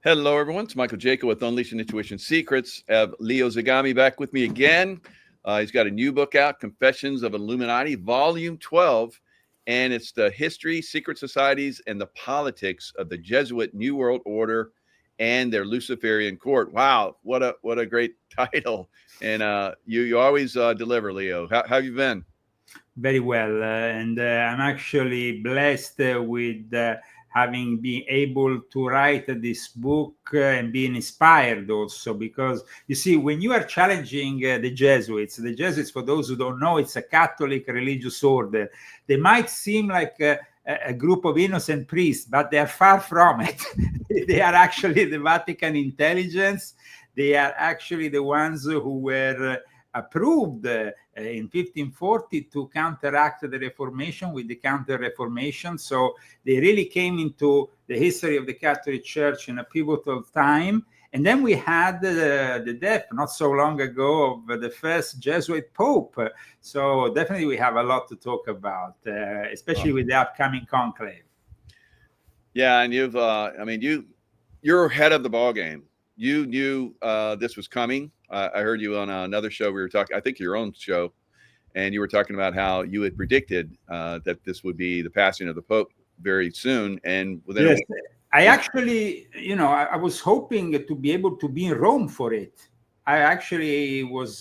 Hello, everyone. It's Michael Jaco with Unleashing Intuition Secrets. I have Leo Zagami back with me again. He's got a new book out, Confessions of Illuminati, Volume 12, and it's the history, secret societies, and the politics of the Jesuit New World Order and their Luciferian court. Wow, what a great title! And you always deliver, Leo. How have you been? Very well, and I'm actually blessed with having been able to write this book and being inspired also, because you see, when you are challenging the Jesuits, for those who don't know, it's a Catholic religious order. They might seem like a group of innocent priests, but they are far from it. They are actually the Vatican intelligence. They are actually the ones who were approved in 1540 to counteract the Reformation with the Counter-Reformation. So they really came into the history of the Catholic Church in a pivotal time. And then we had the death not so long ago of the first Jesuit Pope. So definitely we have a lot to talk about, especially with the upcoming conclave. Yeah, and you're ahead of the ball game. You knew this was coming. I heard you on another show. We were talking, I think your own show, and you were talking about how you had predicted that this would be the passing of the Pope very soon. And within yes, I actually, I was hoping to be able to be in Rome for it. I actually was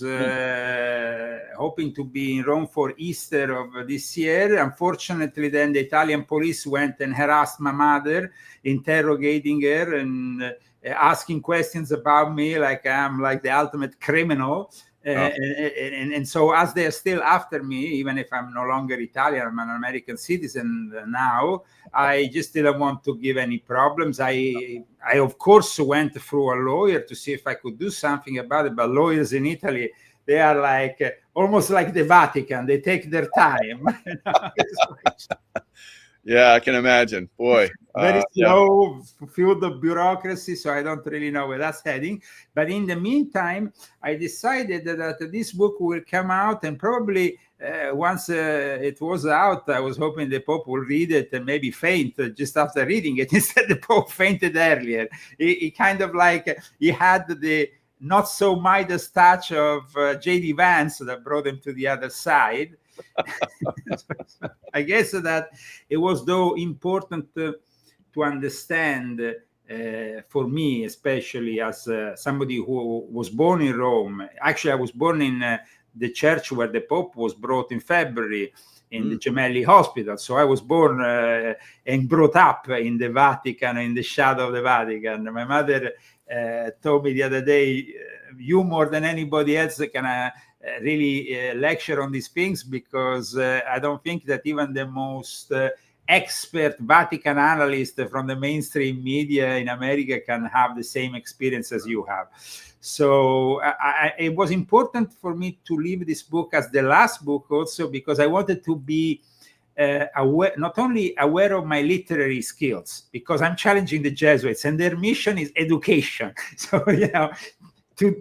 hoping to be in Rome for Easter of this year. Unfortunately, then the Italian police went and harassed my mother, interrogating her and asking questions about me like I'm like the ultimate criminal. And so as they're still after me, even if I'm no longer Italian, I'm an American citizen now, I just didn't want to give any problems. I of course went through a lawyer to see if I could do something about it, but lawyers in Italy, they are like almost like the Vatican. They take their time. Yeah, I can imagine. Boy. Very slow, filled of bureaucracy, so I don't really know where that's heading. But in the meantime, I decided that this book will come out, and probably once it was out, I was hoping the Pope will read it and maybe faint just after reading it. Instead, the Pope fainted earlier. He kind of like, he had the not so Midas touch of J.D. Vance that brought him to the other side. I guess that it was though important to understand for me, especially as somebody who was born in Rome. Actually, I was born in the church where the Pope was brought in February in the Gemelli Hospital. So I was born and brought up in the Vatican, in the shadow of the Vatican. My mother told me the other day, you more than anybody else can really lecture on these things, because I don't think that even the most expert Vatican analyst from the mainstream media in America can have the same experience as you have. So it was important for me to leave this book as the last book also, because I wanted to be aware, not only aware of my literary skills, because I'm challenging the Jesuits and their mission is education. So,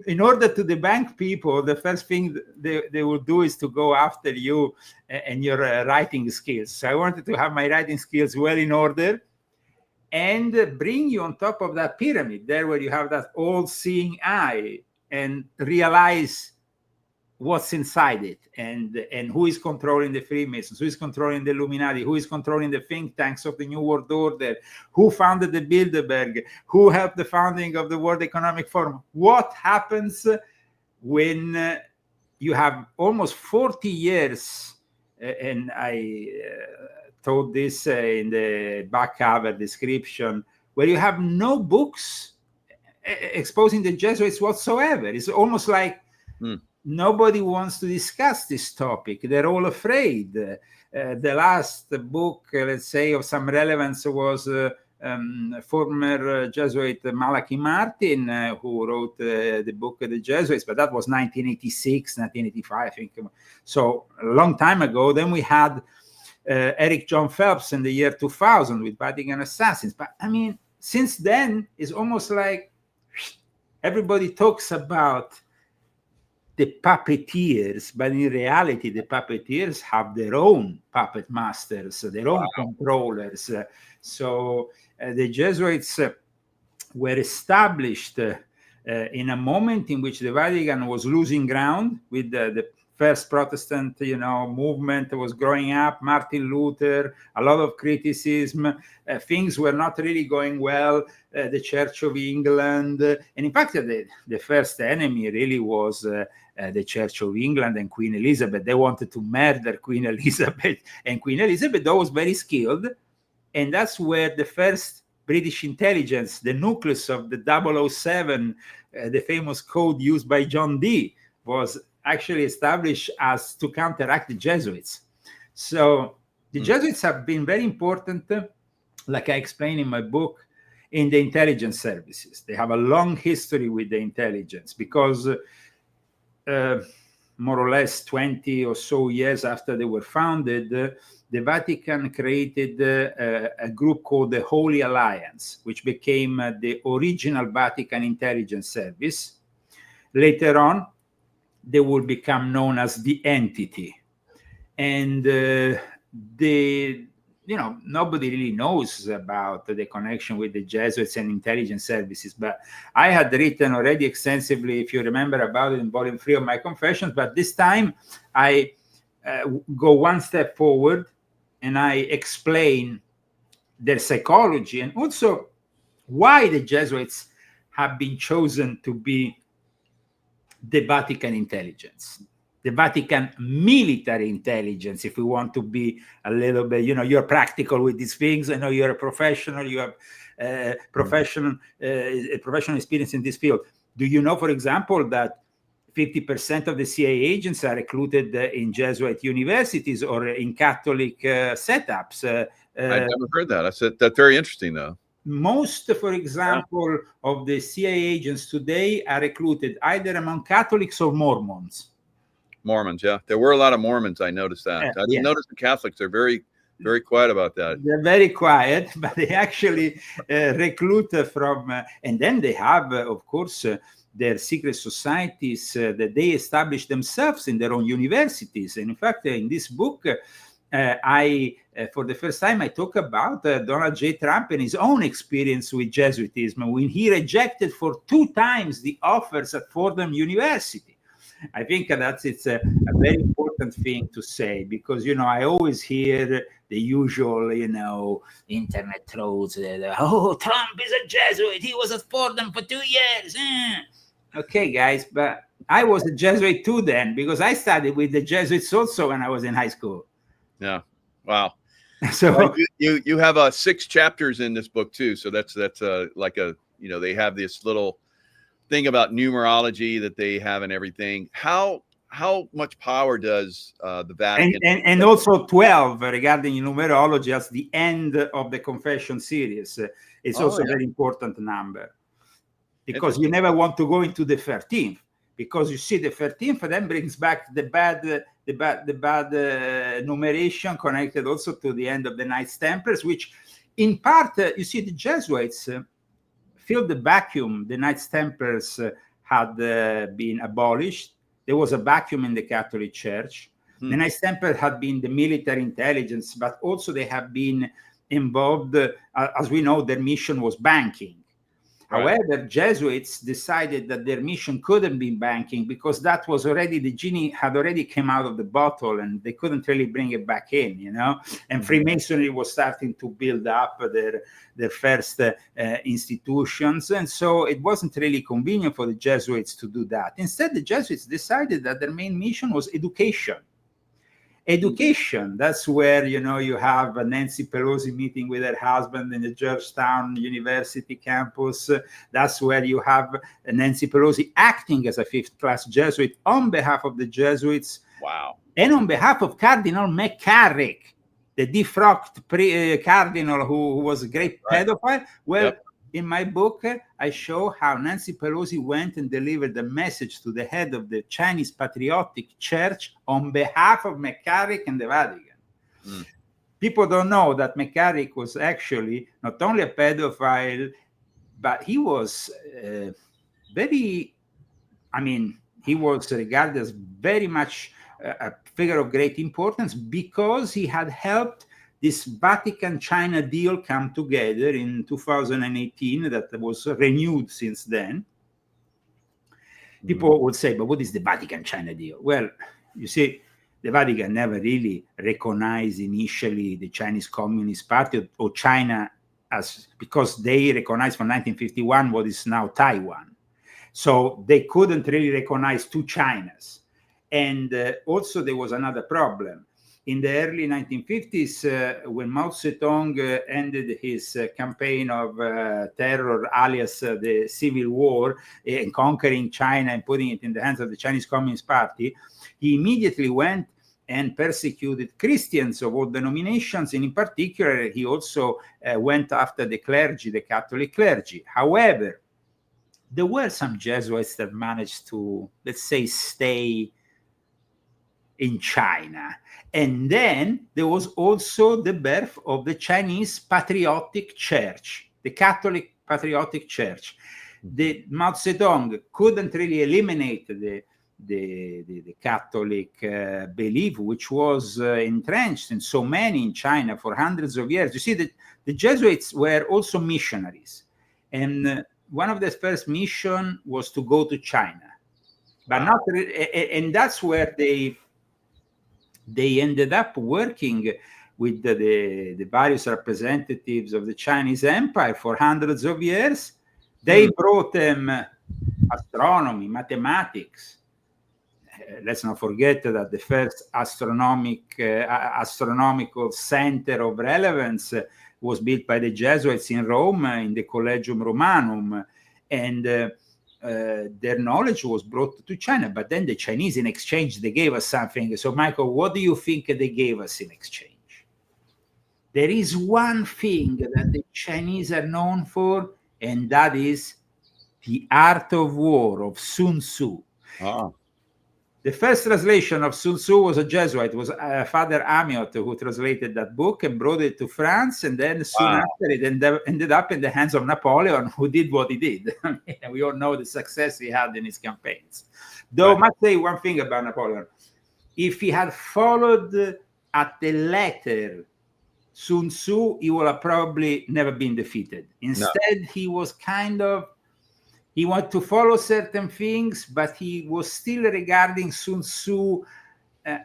in order to debunk people, the first thing they will do is to go after you and your writing skills. So I wanted to have my writing skills well in order and bring you on top of that pyramid there where you have that all-seeing eye and realize what's inside it and who is controlling the Freemasons, who is controlling the Illuminati, who is controlling the think tanks of the New World Order, who founded the Bilderberg, who helped the founding of the World Economic Forum. What happens when you have almost 40 years, and I told this in the back cover description, where you have no books exposing the Jesuits whatsoever. It's almost like nobody wants to discuss this topic. They're all afraid. The last book, let's say, of some relevance was former Jesuit Malachi Martin, who wrote the book of the Jesuits, but that was 1986, 1985, I think. So a long time ago. Then we had Eric John Phelps in the year 2000 with Vatican Assassins. But I mean, since then, it's almost like everybody talks about the puppeteers, but in reality, the puppeteers have their own puppet masters, their own controllers. So the Jesuits were established in a moment in which the Vatican was losing ground with the first Protestant, movement was growing up, Martin Luther, a lot of criticism. Things were not really going well. The Church of England, and in fact, the first enemy really was the Church of England and Queen Elizabeth. They wanted to murder Queen Elizabeth, and Queen Elizabeth, though, was very skilled, and that's where the first British intelligence, the nucleus of the 007, the famous code used by John Dee, was actually established as to counteract the Jesuits. So the Jesuits have been very important, like I explain in my book, in the intelligence services. They have a long history with the intelligence because more or less 20 or so years after they were founded, the Vatican created a group called the Holy Alliance, which became the original Vatican Intelligence Service. Later on, they will become known as the entity. And nobody really knows about the connection with the Jesuits and intelligence services, but I had written already extensively, if you remember, about it in volume 3 of my Confessions, but this time I go one step forward and I explain their psychology and also why the Jesuits have been chosen to be the Vatican intelligence, the Vatican military intelligence, if we want to be a little bit, you're practical with these things. I know you're a professional, you have professional experience in this field. Do you know, for example, that 50% of the CIA agents are recruited in Jesuit universities or in Catholic setups? I never heard that. I said that's very interesting, though. Most, for example, of the CIA agents today are recruited either among Catholics or Mormons. Mormons, yeah. There were a lot of Mormons. I noticed that. I didn't notice the Catholics. They're very, very quiet about that. They're very quiet, but they actually recruit from, and then they have, of course, their secret societies that they establish themselves in their own universities. And in fact, in this book, for the first time, I talk about Donald J. Trump and his own experience with Jesuitism when he rejected for 2 times the offers at Fordham University. I think it's a very important thing to say because, I always hear the usual, internet trolls. Oh, Trump is a Jesuit. He was at Fordham for 2 years. Okay, guys, but I was a Jesuit too then because I studied with the Jesuits also when I was in high school. Yeah. Wow. So well, you have 6 chapters in this book too. So that's like they have this little thing about numerology that they have and everything. How much power does the Vatican and also 12 regarding numerology as the end of the Confession series? It's also a very important number because you never want to go into the 13th because you see the 13th then brings back the bad numeration connected also to the end of the Knights Templars, which in part you see the Jesuits filled the vacuum. The Knights Templars had been abolished. There was a vacuum in the Catholic Church. The Knights Templars had been the military intelligence, but also they have been involved, as we know, their mission was banking. Right. However, Jesuits decided that their mission couldn't be banking because that was already, the genie had already come out of the bottle and they couldn't really bring it back in, And Freemasonry was starting to build up their first institutions. And so it wasn't really convenient for the Jesuits to do that. Instead, the Jesuits decided that their main mission was education. Education, that's where, you have Nancy Pelosi meeting with her husband in the Georgetown University campus. That's where you have Nancy Pelosi acting as a 5th-class Jesuit on behalf of the Jesuits. Wow. And on behalf of Cardinal McCarrick, the defrocked cardinal who was a great pedophile. Well, in my book, I show how Nancy Pelosi went and delivered the message to the head of the Chinese Patriotic Church on behalf of McCarrick and the Vatican. People don't know that McCarrick was actually not only a pedophile, but he was he was regarded as very much a figure of great importance because he had helped this Vatican-China deal come together in 2018 that was renewed since then. People would say, but what is the Vatican-China deal? Well, you see, the Vatican never really recognized initially the Chinese Communist Party or China, as because they recognized from 1951 what is now Taiwan. So they couldn't really recognize two Chinas. And also there was another problem. In the early 1950s, when Mao Zedong ended his campaign of terror, alias the Civil War, and conquering China and putting it in the hands of the Chinese Communist Party, he immediately went and persecuted Christians of all denominations. And in particular, he also went after the clergy, the Catholic clergy. However, there were some Jesuits that managed to, let's say, stay in China. And then there was also the birth of the Chinese Patriotic Church, the Catholic Patriotic Church. The Mao Zedong couldn't really eliminate the Catholic belief, which was entrenched in so many in China for hundreds of years. You see, the Jesuits were also missionaries. And one of their first mission was to go to China. But not, and that's where they ended up working with the various representatives of the Chinese Empire for hundreds of years. They brought them astronomy, mathematics. Let's not forget that the first astronomical center of relevance was built by the Jesuits in Rome, in the Collegium Romanum. And their knowledge was brought to China, but then the Chinese in exchange, they gave us something. So Michael, what do you think they gave us in exchange? There is one thing that the Chinese are known for, and that is the art of war of Sun Tzu. The first translation of Sun Tzu was a Jesuit. It was Father Amiot who translated that book and brought it to France. And then soon after, it ended up in the hands of Napoleon, who did what he did. And we all know the success he had in his campaigns. Though I must say one thing about Napoleon. If he had followed at the letter Sun Tzu, he would have probably never been defeated. Instead, he was he wanted to follow certain things, but he was still regarding Sun Tzu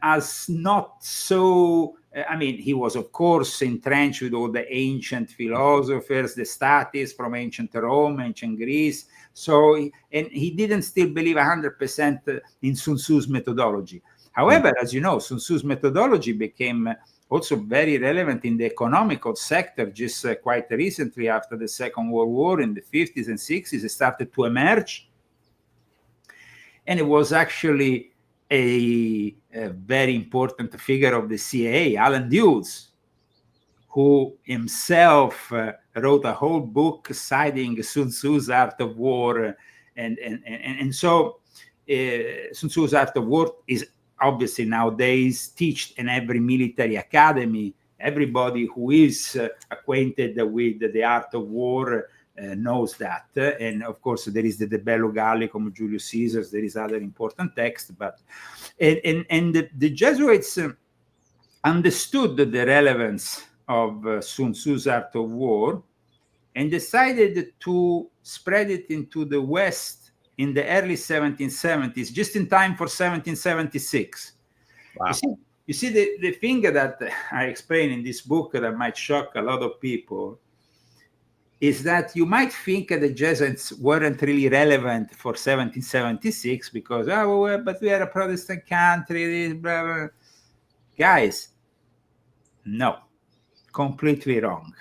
as not so. I mean, he was, of course, entrenched with all the ancient philosophers, the statists from ancient Rome, ancient Greece. So, and he didn't still believe 100% in Sun Tzu's methodology. However, as you know, Sun Tzu's methodology became also very relevant in the economical sector just quite recently after the Second World War in the 50s and 60s. It started to emerge. And it was actually a very important figure of the CIA, Alan Dulles, who himself wrote a whole book citing Sun Tzu's Art of War. And so Sun Tzu's Art of War is obviously nowadays taught in every military academy. Everybody who is acquainted with the art of war knows that. And of course, there is the De Bello Gallicum, Julius Caesar's, there is other important texts. But the Jesuits understood the relevance of Sun Tzu's Art of War and decided to spread it into the West in the early 1770s, just in time for 1776. Wow. You see the thing that I explain in this book that might shock a lot of people is that you might think that the Jesuits weren't really relevant for 1776 because, but we are a Protestant country, blah, blah. Guys, no, completely wrong.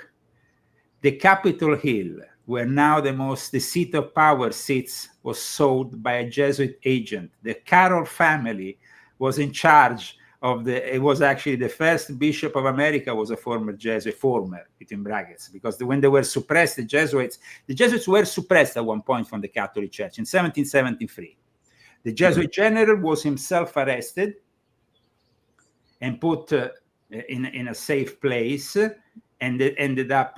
The Capitol Hill, where now the seat of power sits, was sold by a Jesuit agent. The Carroll family was in charge of it was actually the first bishop of America was a former Jesuit, between brackets, because when they were suppressed, the Jesuits were suppressed at one point from the Catholic Church in 1773. The Jesuit general was himself arrested and put in a safe place, and it ended up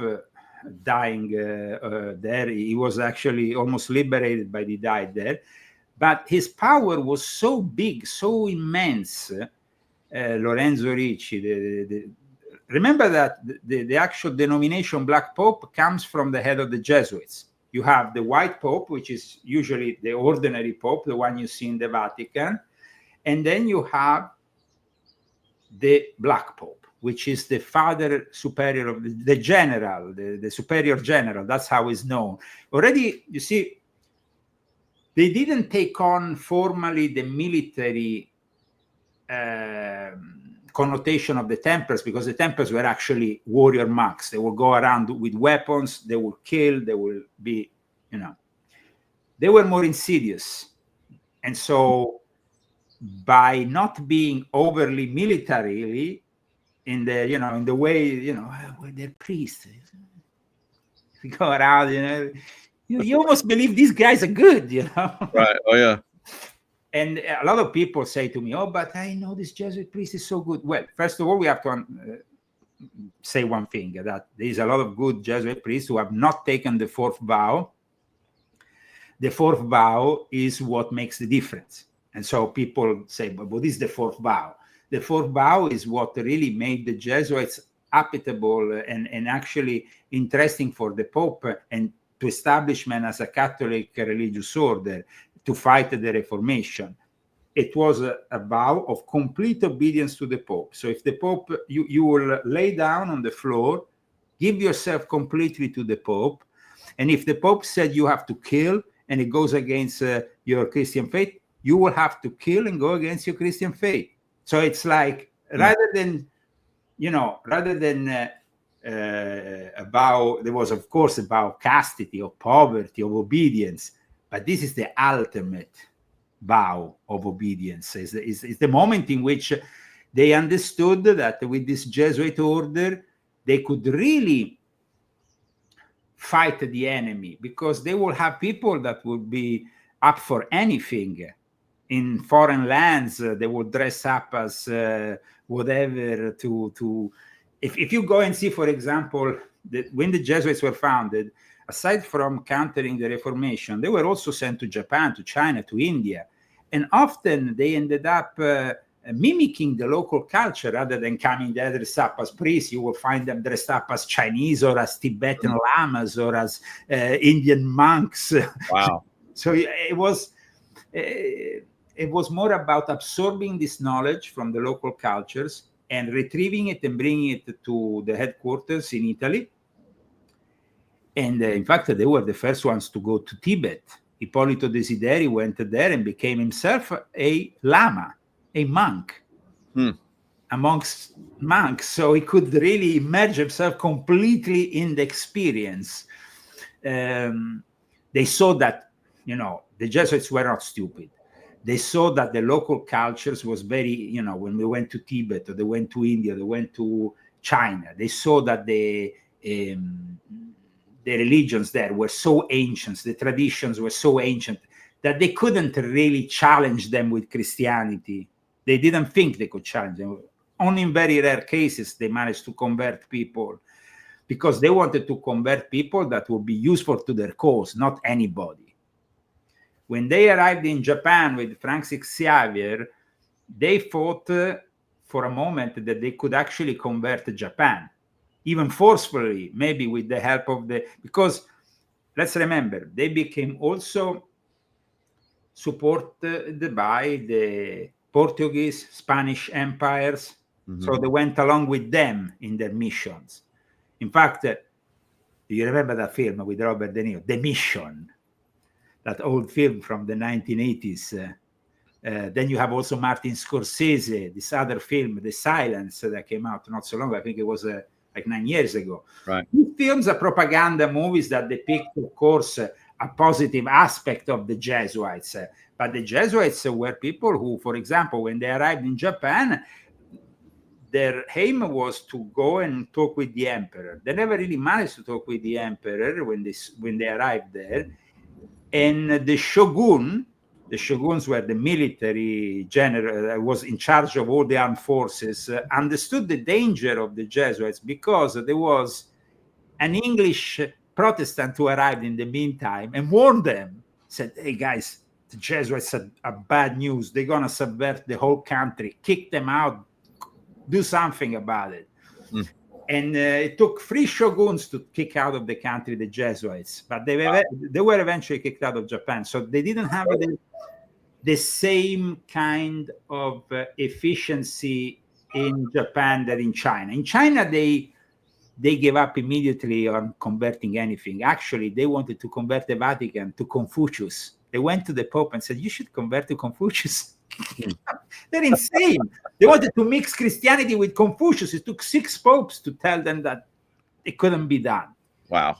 dying there. He was actually almost liberated, but he died there. But his power was so big, so immense. Lorenzo Ricci, remember that the actual denomination Black Pope comes from the head of the Jesuits. You have the white Pope, which is usually the ordinary Pope, the one you see in the Vatican. And then you have the Black Pope, which is the Father Superior of the General, the Superior General. That's how it's known. Already, you see, they didn't take on formally the military connotation of the Templars, because the Templars were actually warrior monks. They will go around with weapons, they will kill, they will be, they were more insidious. And so by not being overly militarily in the, in the way, well, they're priests. They go around, you almost believe these guys are good, Right. Oh, yeah. And a lot of people say to me, oh, but I know this Jesuit priest is so good. Well, first of all, we have to say one thing, that there is a lot of good Jesuit priests who have not taken the fourth vow. The fourth vow is what makes the difference. And so people say, but what is the fourth vow? The fourth vow is what really made the Jesuits applicable and actually interesting for the Pope and to establishment as a Catholic religious order to fight the Reformation. It was a vow of complete obedience to the Pope. So if the Pope, you will lay down on the floor, give yourself completely to the Pope. And if the Pope said you have to kill and it goes against your Christian faith, you will have to kill and go against your Christian faith. So it's like, rather than a vow, there was, of course, a vow of castity, of poverty, of obedience. But this is the ultimate vow of obedience. It's the moment in which they understood that with this Jesuit order, they could really fight the enemy, because they will have people that would be up for anything. In foreign lands, they would dress up as whatever to if you go and see, for example, when the Jesuits were founded, aside from countering the Reformation, they were also sent to Japan, to China, to India. And often they ended up mimicking the local culture rather than coming there dressed up as priests. You will find them dressed up as Chinese or as Tibetan lamas or as Indian monks. Wow. So it was more about absorbing this knowledge from the local cultures and retrieving it and bringing it to the headquarters in Italy. And in fact, they were the first ones to go to Tibet. Ippolito Desideri went there and became himself a lama, a monk, amongst monks. So he could really immerse himself completely in the experience. They saw that, the Jesuits were not stupid. They saw that the local cultures was very, when we went to Tibet, or they went to India, they went to China, they saw that the religions there were so ancient, the traditions were so ancient, that they couldn't really challenge them with Christianity. They didn't think they could challenge them. Only in very rare cases they managed to convert people, because they wanted to convert people that would be useful to their cause, not anybody. When they arrived in Japan with Francis Xavier, they thought for a moment that they could actually convert Japan, even forcefully, maybe with the help of because let's remember, they became also supported by the Portuguese, Spanish empires. So they went along with them in their missions. In fact, do you remember that film with Robert De Niro, The Mission? That old film from the 1980s. Then you have also Martin Scorsese, this other film, The Silence, that came out not so long. I think it was like 9 years ago. Right. These films are propaganda movies that depict, of course, a positive aspect of the Jesuits. But the Jesuits were people who, for example, when they arrived in Japan, their aim was to go and talk with the emperor. They never really managed to talk with the emperor when they arrived there. And the shoguns were the military general that was in charge of all the armed forces, understood the danger of the Jesuits, because there was an English Protestant who arrived in the meantime and warned them, said, hey guys, the Jesuits are bad news. They're going to subvert the whole country, kick them out, do something about it. And it took 3 shoguns to kick out of the country the Jesuits, but they were eventually kicked out of Japan. So they didn't have the same kind of efficiency in Japan that in China. In China, they gave up immediately on converting anything. Actually, they wanted to convert the Vatican to Confucius. They went to the Pope and said, you should convert to Confucius. They're insane. They wanted to mix Christianity with Confucius. It took 6 popes to tell them that it couldn't be done. Wow.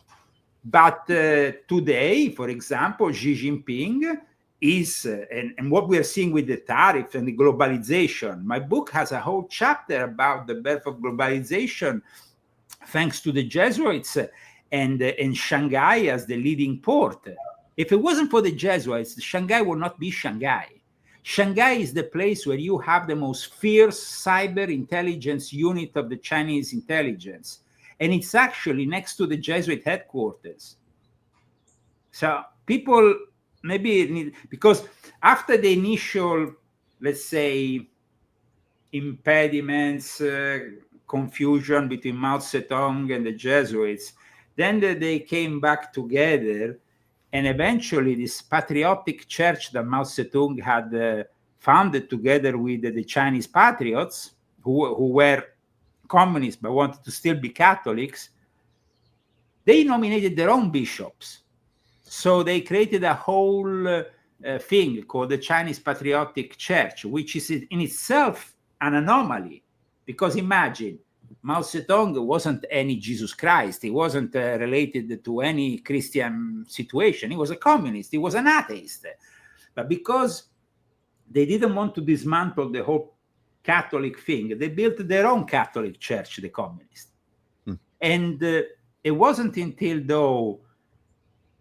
But today, for example, Xi Jinping is, and what we are seeing with the tariffs and the globalization, my book has a whole chapter about the birth of globalization, thanks to the Jesuits and Shanghai as the leading port. If it wasn't for the Jesuits, Shanghai would not be Shanghai. Shanghai is the place where you have the most fierce cyber intelligence unit of the Chinese intelligence. And it's actually next to the Jesuit headquarters. So people maybe need, because after the initial, let's say, impediments, confusion between Mao Zedong and the Jesuits, then they came back together. And eventually, this patriotic church that Mao Zedong had founded together with the Chinese patriots, who were communists but wanted to still be Catholics, they nominated their own bishops. So they created a whole thing called the Chinese Patriotic Church, which is in itself an anomaly. Because imagine, Mao Zedong wasn't any Jesus Christ. He wasn't related to any Christian situation. He was a communist. He was an atheist. But because they didn't want to dismantle the whole Catholic thing, they built their own Catholic church, the communists. And it wasn't until though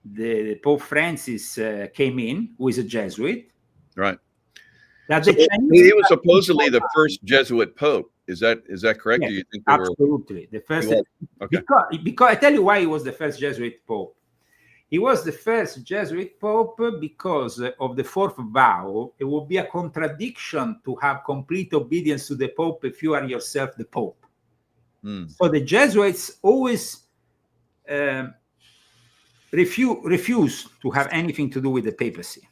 the Pope Francis came in, who is a Jesuit. Right. That So he was supposedly the first Jesuit Pope. Is that correct? Yes, Do you think absolutely the first? Okay. Because I tell you why he was the first Jesuit Pope. He was the first Jesuit Pope because of the 4th vow. It would be a contradiction to have complete obedience to the Pope if you are yourself the Pope. So the Jesuits always refused to have anything to do with the papacy.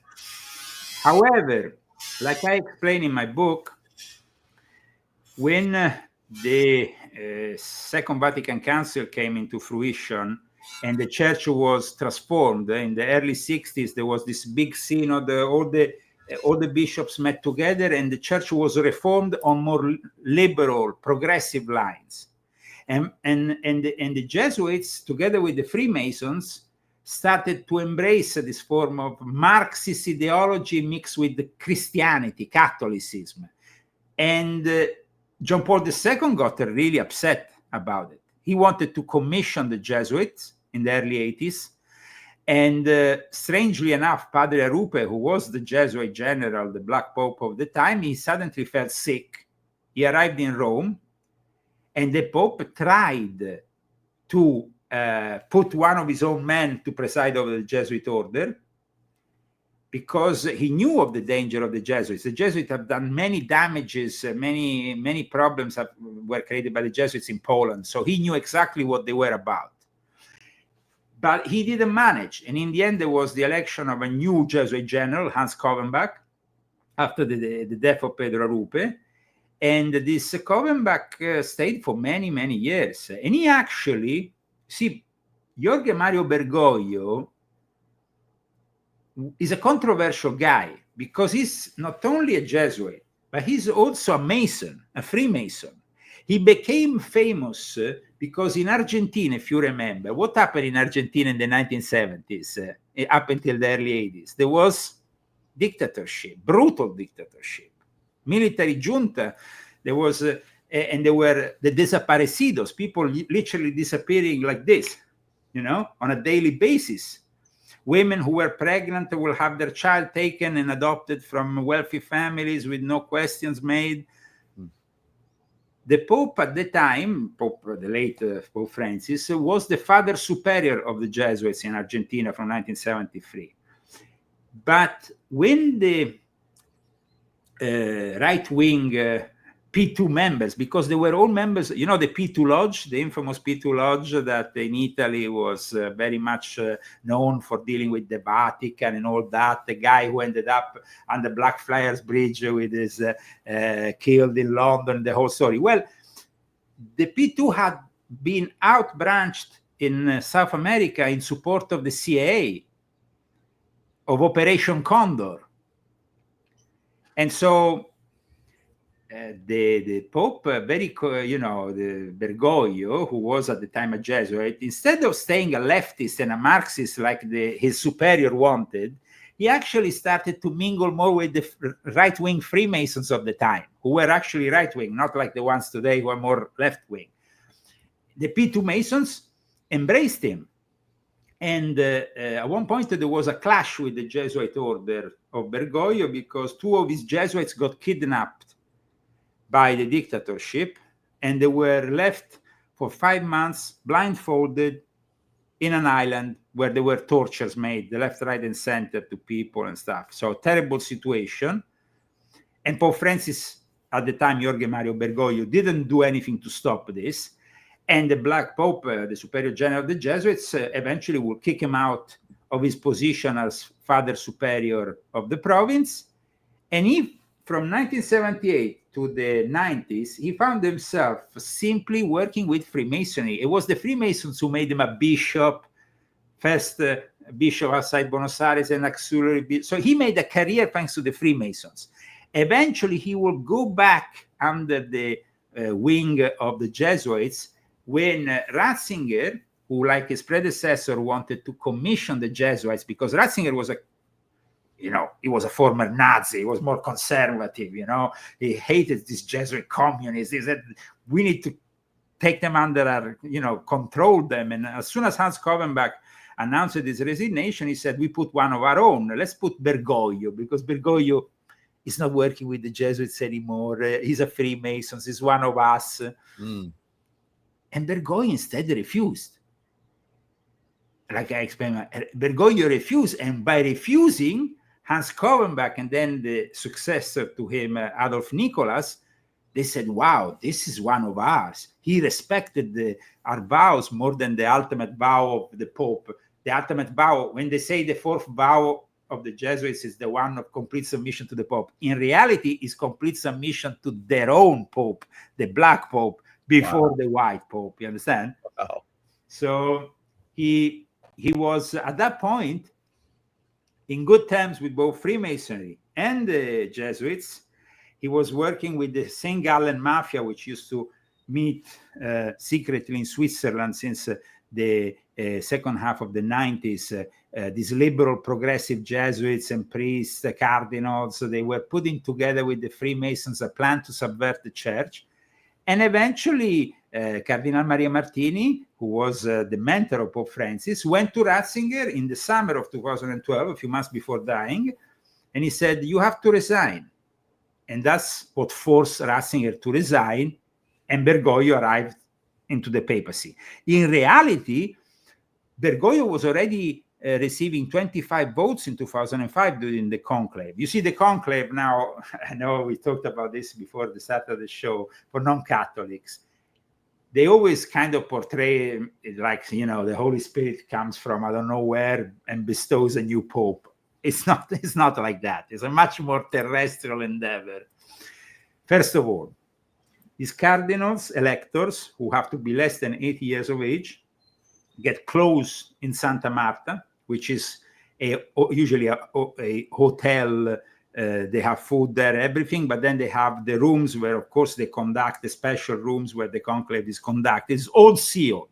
However, like I explain in my book, when the Second Vatican Council came into fruition and the church was transformed in the early 60s, there was this big synod, all the bishops met together and the church was reformed on more liberal, progressive lines. And the Jesuits, together with the Freemasons, started to embrace this form of Marxist ideology mixed with the Christianity, Catholicism. And John Paul II got really upset about it. He wanted to commission the Jesuits in the early 80s. And strangely enough, Padre Arupe, who was the Jesuit general, the Black Pope of the time, he suddenly fell sick. He arrived in Rome, and the Pope tried to put one of his own men to preside over the Jesuit order, because he knew of the danger of the Jesuits. The Jesuits have done many damages, many problems were created by the Jesuits in Poland. So he knew exactly what they were about. But he didn't manage. And in the end, there was the election of a new Jesuit general, Hans Kovenbach, after the death of Pedro Arupe. And this Kovenbach stayed for many, many years. And he actually, Jorge Mario Bergoglio is a controversial guy because he's not only a Jesuit, but he's also a Mason, a Freemason. He became famous because in Argentina, if you remember, what happened in Argentina in the 1970s, up until the early 80s? There was dictatorship, brutal dictatorship, military junta. There was, and there were the desaparecidos, people literally disappearing like this, on a daily basis. Women who were pregnant will have their child taken and adopted from wealthy families with no questions made. The Pope at the time, the late Pope Francis, was the father superior of the Jesuits in Argentina from 1973. But when the right-wing P2 members, because they were all members. You know, the P2 Lodge, the infamous P2 Lodge that in Italy was very much known for dealing with the Vatican and all that. The guy who ended up on the Blackfriars Bridge with his killed in London, the whole story. Well, the P2 had been outbranched in South America in support of the CIA, of Operation Condor. And so the Pope, the Bergoglio, who was at the time a Jesuit, instead of staying a leftist and a Marxist like his superior wanted, he actually started to mingle more with the right-wing Freemasons of the time, who were actually right-wing, not like the ones today who are more left-wing. The P2 Masons embraced him. And at one point, there was a clash with the Jesuit order of Bergoglio because two of his Jesuits got kidnapped by the dictatorship, and they were left for 5 months blindfolded in an island where there were tortures made, the left, right, and center to people and stuff. So terrible situation. And Pope Francis, at the time, Jorge Mario Bergoglio, didn't do anything to stop this. And the Black Pope, the Superior General of the Jesuits, eventually will kick him out of his position as Father Superior of the province. And he, from 1978 to the 90s, he found himself simply working with Freemasonry. It was the Freemasons who made him a bishop, first bishop outside Buenos Aires and auxiliary bishop. So he made a career thanks to the Freemasons. Eventually, he will go back under the wing of the Jesuits when Ratzinger, who, like his predecessor, wanted to commission the Jesuits, because Ratzinger was he was a former Nazi. He was more conservative, He hated these Jesuit communists. He said, we need to take them under our, control them. And as soon as Hans Kovenbach announced his resignation, he said, we put one of our own. Let's put Bergoglio, because Bergoglio is not working with the Jesuits anymore. He's a Freemason. He's one of us. Mm. And Bergoglio instead refused. Like I explained, Bergoglio refused. And by refusing, Hans Kovenbach and then the successor to him, Adolf Nicholas, they said, wow, this is one of ours. He respected our vows more than the ultimate vow of the Pope. The ultimate vow, when they say the fourth vow of the Jesuits is the one of complete submission to the Pope, in reality is complete submission to their own Pope, the Black Pope, before the White Pope. You understand? Wow. So he was, at that point, in good terms with both Freemasonry and the Jesuits. He was working with the St. Gallen Mafia, which used to meet secretly in Switzerland since the second half of the 90s. These liberal progressive Jesuits and priests, cardinals, they were putting together with the Freemasons a plan to subvert the church. And eventually, Cardinal Maria Martini, who was the mentor of Pope Francis, went to Ratzinger in the summer of 2012, a few months before dying, and he said, you have to resign. And that's what forced Ratzinger to resign, and Bergoglio arrived into the papacy. In reality, Bergoglio was already receiving 25 votes in 2005 during the conclave. You see, the conclave now, I know we talked about this before the start of the show, for non-Catholics, they always kind of portray it like, the Holy Spirit comes from I don't know where and bestows a new pope. It's not like that. It's a much more terrestrial endeavor. First of all, these cardinals, electors, who have to be less than 80 years of age, get close in Santa Marta, which is usually a hotel. They have food there, everything, but then they have the rooms where, of course, they conduct the special rooms where the conclave is conducted. It's all sealed.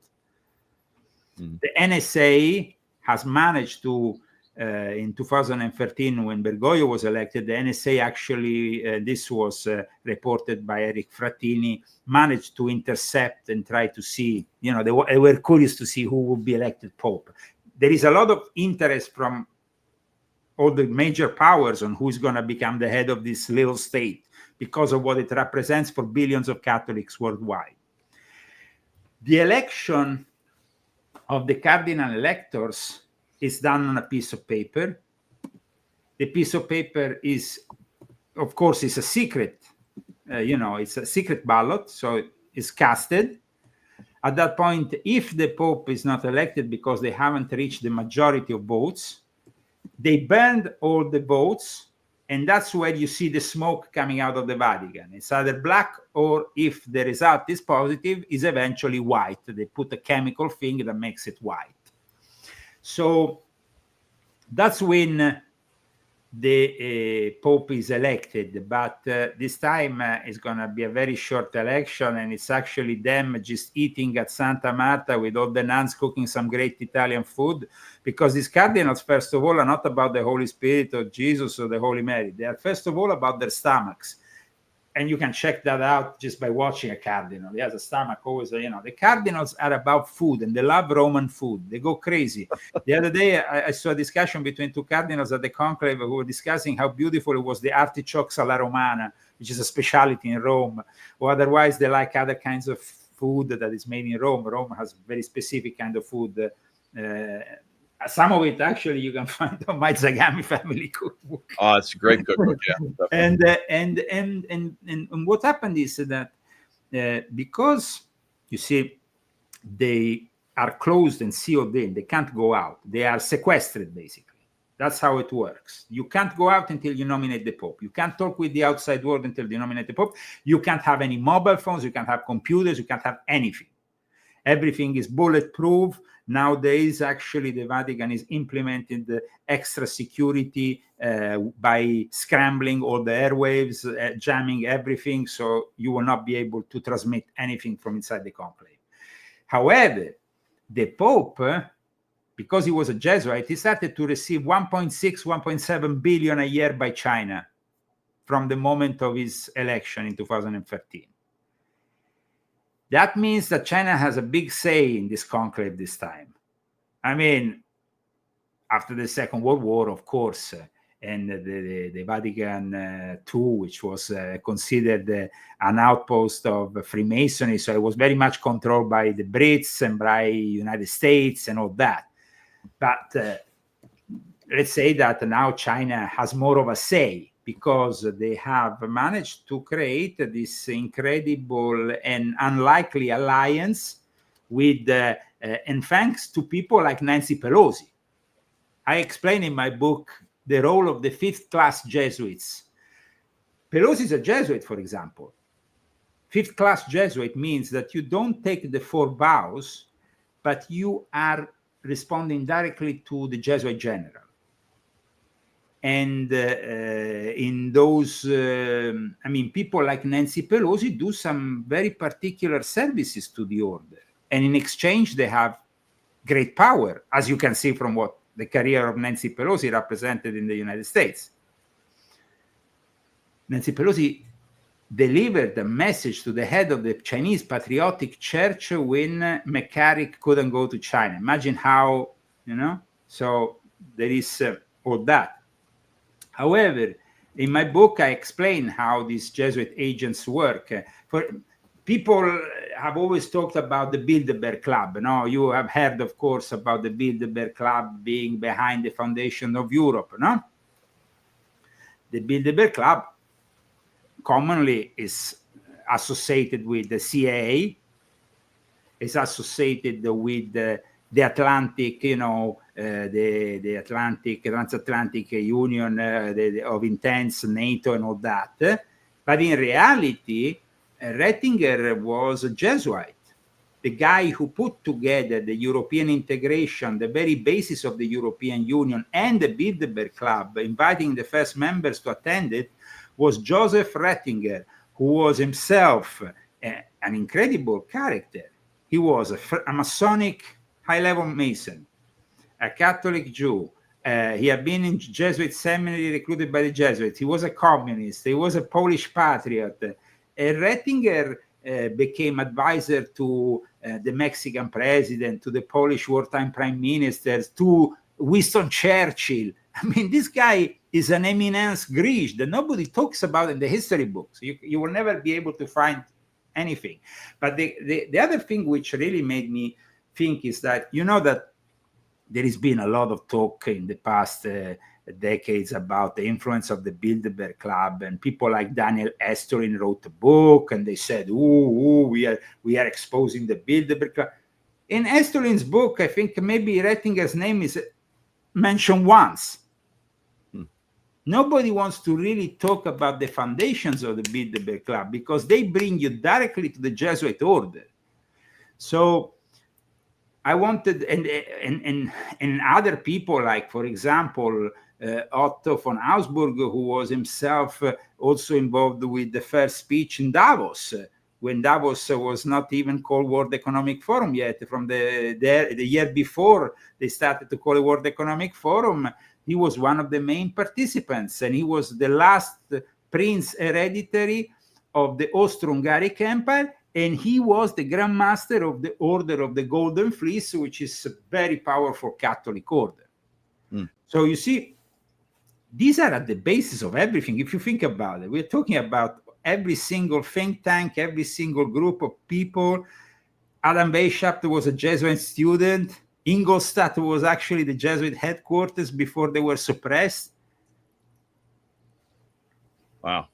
Mm. The NSA has managed to, in 2013, when Bergoglio was elected, the NSA actually, this was reported by Eric Frattini, managed to intercept and try to see, they were curious to see who would be elected Pope. There is a lot of interest from all the major powers on who's going to become the head of this little state because of what it represents for billions of Catholics worldwide. The election of the cardinal electors is done on a piece of paper. The piece of paper is, of course, is a secret it's a secret ballot, so it's casted. At that point, if the Pope is not elected because they haven't reached the majority of votes, they burned all the votes, and that's where you see the smoke coming out of the Vatican. It's either black, or if the result is positive, is eventually white. They put a chemical thing that makes it white. So that's when the Pope is elected, but this time it's going to be a very short election, and it's actually them just eating at Santa Marta with all the nuns cooking some great Italian food, because these cardinals, first of all, are not about the Holy Spirit or Jesus or the Holy Mary. They are, first of all, about their stomachs. And you can check that out just by watching a cardinal. He has a stomach always, the cardinals are about food, and they love Roman food. They go crazy. The other day, I saw a discussion between two cardinals at the conclave who were discussing how beautiful it was the artichokes alla Romana, which is a specialty in Rome, or otherwise they like other kinds of food that is made in Rome. Rome has very specific kind of food. Some of it actually you can find on my Zagami family cookbook. Oh, it's a great cookbook, yeah. And what happened is that because you see they are closed and sealed in, they can't go out. They are sequestered, basically. That's how it works. You can't go out until you nominate the Pope. You can't talk with the outside world until you nominate the Pope. You can't have any mobile phones. You can't have computers. You can't have anything. Everything is bulletproof. Nowadays, actually, the Vatican is implementing the extra security by scrambling all the airwaves, jamming everything, so you will not be able to transmit anything from inside the conclave. However, the Pope, because he was a Jesuit, he started to receive 1.6, 1.7 billion a year by China from the moment of his election in 2013. That means that China has a big say in this conclave this time. I mean, after the Second World War, of course, and the Vatican II, which was considered an outpost of Freemasonry, so it was very much controlled by the Brits and by the United States and all that. But let's say that now China has more of a say, because they have managed to create this incredible and unlikely alliance with, and thanks to people like Nancy Pelosi. I explain in my book the role of the fifth-class Jesuits. Pelosi is a Jesuit, for example. Fifth-class Jesuit means that you don't take the 4 vows, but you are responding directly to the Jesuit general. And in those, people like Nancy Pelosi do some very particular services to the order. And in exchange, they have great power, as you can see from what the career of Nancy Pelosi represented in the United States. Nancy Pelosi delivered a message to the head of the Chinese Patriotic Church when McCarrick couldn't go to China. Imagine how, so there is all that. However, in my book, I explain how these Jesuit agents work. For people have always talked about the Bilderberg Club. You have heard, of course, about the Bilderberg Club being behind the foundation of Europe. The Bilderberg Club commonly is associated with the CIA, is associated with the Atlantic, the Atlantic, Transatlantic Union of Intents, NATO, and all that. But in reality, Ratzinger was a Jesuit, the guy who put together the European integration, the very basis of the European Union, and the Bilderberg Club, inviting the first members to attend it, was Joseph Ratzinger, who was himself an incredible character. He was a Masonic high-level Mason, a Catholic Jew. He had been in Jesuit seminary, recruited by the Jesuits. He was a communist. He was a Polish patriot. Ratzinger became advisor to the Mexican president, to the Polish wartime prime ministers, to Winston Churchill. This guy is an eminence grise that nobody talks about in the history books. You will never be able to find anything. But the other thing which really made me think is that, that there has been a lot of talk in the past decades about the influence of the Bilderberg Club, and people like Daniel Esterlin wrote a book, and they said, we are exposing the Bilderberg Club. In Esterlin's book, I think maybe Rettinger's name is mentioned once. Nobody wants to really talk about the foundations of the Bilderberg Club because they bring you directly to the Jesuit order. So I wanted, and other people, like, for example, Otto von Augsburg, who was himself also involved with the first speech in Davos, when Davos was not even called World Economic Forum yet. From the year before they started to call it World Economic Forum, he was one of the main participants, and he was the last prince hereditary of the Austro-Hungaric Empire, and he was the Grand Master of the Order of the Golden Fleece, which is a very powerful Catholic order. So you see, these are at the basis of everything. If you think about it, we're talking about every single think tank, every single group of people. Adam Weishaupt was a Jesuit student. Ingolstadt was actually the Jesuit headquarters before they were suppressed. Wow.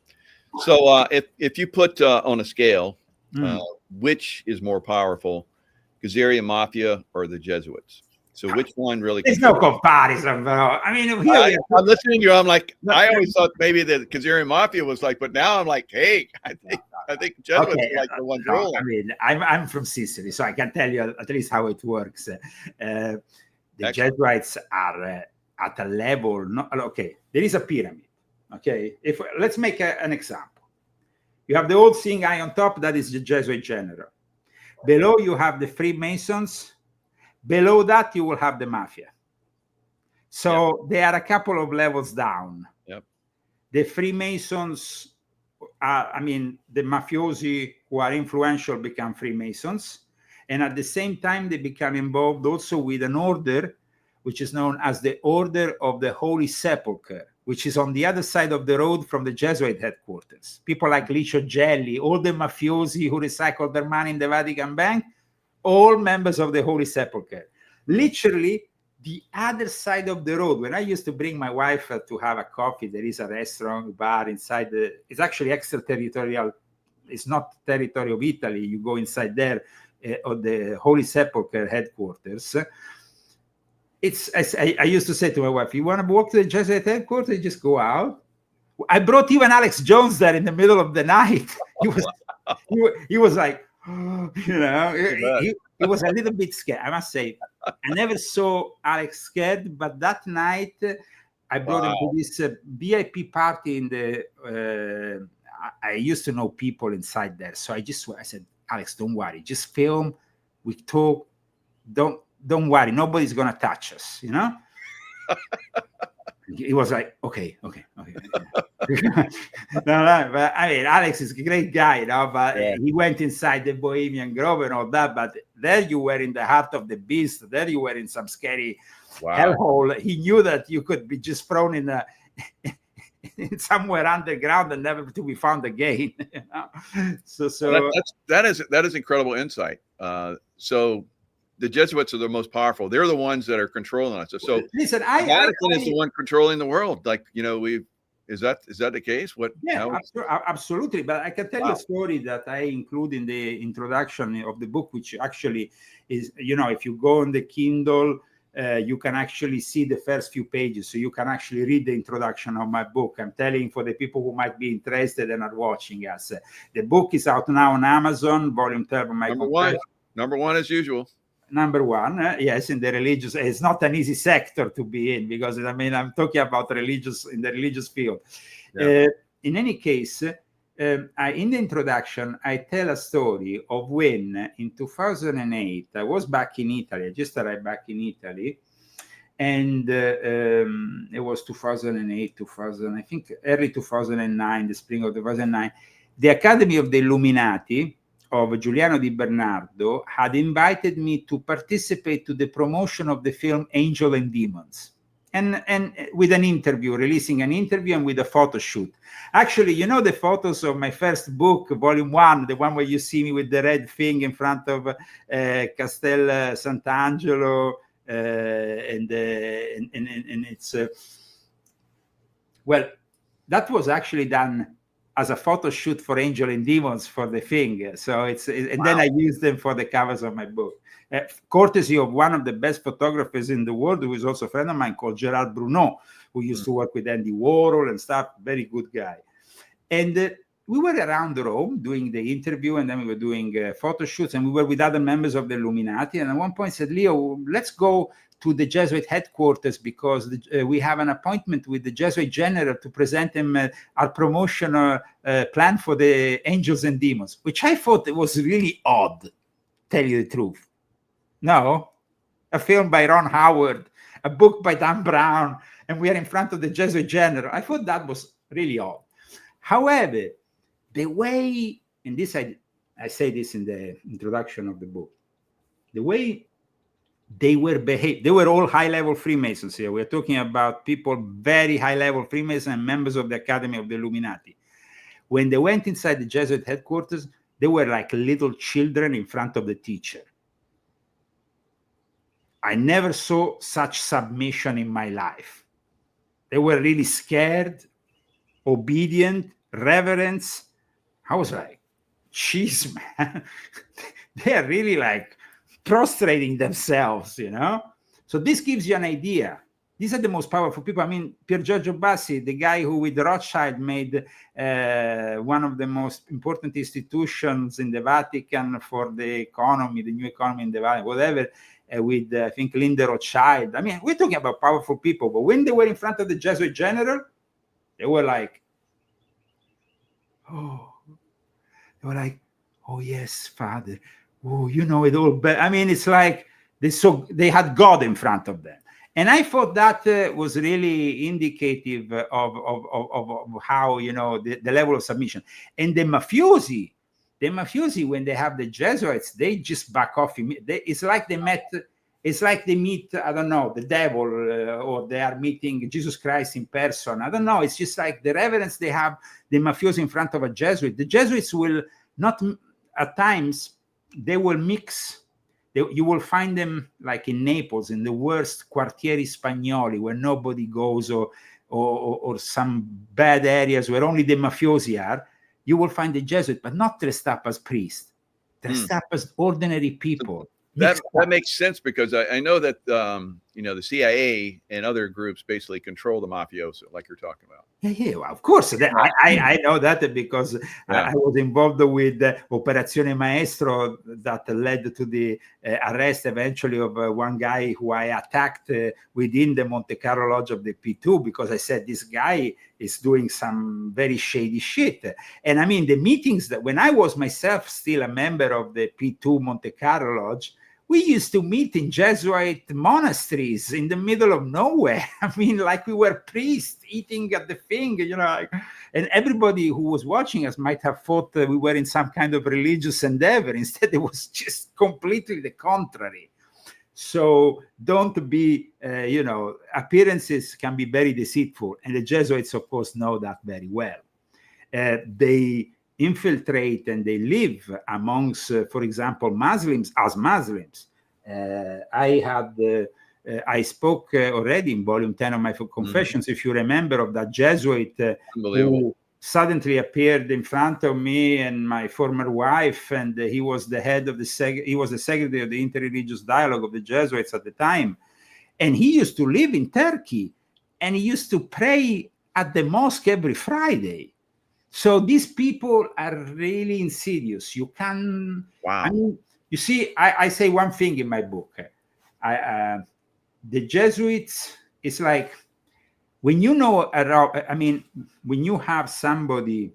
So if you put on a scale, which is more powerful, Khazarian Mafia or the Jesuits? So which one really? There's no comparison, bro. I mean, I'm listening to you. I'm like, I always thought maybe the Khazarian Mafia was like, but now I'm like, hey, I think Jesuits are like the ones rolling. I mean, I'm from Sicily, so I can tell you at least how it works. The Jesuits are at a level. Okay, there is a pyramid. Okay, let's make an example. You have the old seeing eye on top. That is the Jesuit general. Below you have the Freemasons. Below that, you will have the mafia. So they are a couple of levels down. The Freemasons are, the mafiosi who are influential become Freemasons. And at the same time, they become involved also with an order, which is known as the Order of the Holy Sepulchre, which is on the other side of the road from the Jesuit headquarters. People like Licio Gelli, all the mafiosi who recycled their money in the Vatican Bank, all members of the Holy Sepulchre. Literally, the other side of the road. When I used to bring my wife to have a coffee, there is a restaurant, bar inside it's actually extraterritorial. It's not territory of Italy. You go inside there, of the Holy Sepulchre headquarters. I used to say to my wife, you want to walk to the Jesuit headquarters, just go out. I brought even Alex Jones there in the middle of the night. He was like, he was a little bit scared. I must say, I never saw Alex scared, but that night I brought him to this VIP party in the. I used to know people inside there, so I said, Alex, don't worry, just film. We talk. Don't worry, nobody's gonna touch us. He was like, okay. No, but Alex is a great guy, but he went inside the Bohemian Grove and all that. But there you were in the heart of the beast. There you were in some scary hellhole. He knew that you could be just thrown in somewhere underground and never to be found again. So that is incredible insight. So the Jesuits are the most powerful. They're the ones that are controlling us. So listen, Vatican is the one controlling the world. Like, is that the case? Absolutely. But I can tell you a story that I include in the introduction of the book, which actually is, if you go on the Kindle, you can actually see the first few pages. So you can actually read the introduction of my book. I'm telling for the people who might be interested and are watching us. The book is out now on Amazon, volume 12 of my Number one as usual. Number one, yes, in the religious, it's not an easy sector to be in because I'm talking about in the religious field. In any case, in the introduction, I tell a story of when in 2008, I was back in Italy. I just arrived back in Italy. And it was 2008, I think early 2009, the spring of 2009. The Academy of the Illuminati of Giuliano Di Bernardo had invited me to participate to the promotion of the film Angel and Demons, and with an interview, releasing an interview and with a photo shoot. Actually, the photos of my first book, volume 1, the one where you see me with the red thing in front of Castel Sant'Angelo, and it's Well, that was actually done as a photo shoot for Angel and Demons for the thing. So and then I used them for the covers of my book. Courtesy of one of the best photographers in the world, who is also a friend of mine, called Gerard Bruno, who used to work with Andy Warhol and stuff. Very good guy. And we were around Rome doing the interview, and then we were doing photo shoots, and we were with other members of the Illuminati. And at one point said, Leo, let's go to the Jesuit headquarters, because we have an appointment with the Jesuit general to present him our promotional plan for the Angels and Demons, which I thought was really odd, tell you the truth. No, a film by Ron Howard, a book by Dan Brown, and we are in front of the Jesuit general. I thought that was really odd. However, the way, and this I say this in the introduction of the book, the way they were behaved, they were all high-level Freemasons here. We're talking about people, very high-level Freemasons and members of the Academy of the Illuminati. When they went inside the Jesuit headquarters, they were like little children in front of the teacher. I never saw such submission in my life. They were really scared, obedient, reverence. I was like, jeez, man, they are really like prostrating themselves, you know? So this gives you an idea. These are the most powerful people. I mean, Pier Giorgio Bassi, the guy who with Rothschild made one of the most important institutions in the Vatican for the economy, the new economy in the Vatican, whatever, with, I think, Linda Rothschild. I mean, we're talking about powerful people, but when they were in front of the Jesuit general, they were like, oh, yes, Father. Oh, you know it all. But I mean, it's like they had God in front of them. And I thought that was really indicative of how, you know, the level of submission. And the mafiosi, when they have the Jesuits, they just back off. It's like they meet, I don't know, the devil, or they are meeting Jesus Christ in person. I don't know. It's just like the reverence they have, the mafiosi in front of a Jesuit. The Jesuits will not, at times, they will mix. You will find them like in Naples, in the worst quartieri spagnoli, where nobody goes, or some bad areas where only the mafiosi are. You will find the Jesuit, but not dressed up as priests, dressed up as ordinary people. That makes sense, because I know that you know, the CIA and other groups basically control the mafioso, like you're talking about. Yeah, well, of course. I know that because I was involved with Operazione Maestro that led to the arrest eventually of one guy who I attacked within the Monte Carlo Lodge of the P2, because I said this guy is doing some very shady shit. And I mean, the meetings that when I was myself still a member of the P2 Monte Carlo Lodge, we used to meet in Jesuit monasteries in the middle of nowhere. I mean, like we were priests eating at the thing, you know, and everybody who was watching us might have thought that we were in some kind of religious endeavor. Instead, it was just completely the contrary. So don't be, you know, appearances can be very deceitful. And the Jesuits, of course, know that very well. They infiltrate and they live amongst, for example, Muslims as Muslims. I spoke already in volume 10 of my Confessions, if you remember, of that Jesuit who suddenly appeared in front of me and my former wife, and he was the head of he was the secretary of the Interreligious Dialogue of the Jesuits at the time. And he used to live in Turkey, and he used to pray at the mosque every Friday. So these people are really insidious. You can, I mean, you see, I say one thing in my book. The Jesuits, it's like, when you know, I mean, when you have somebody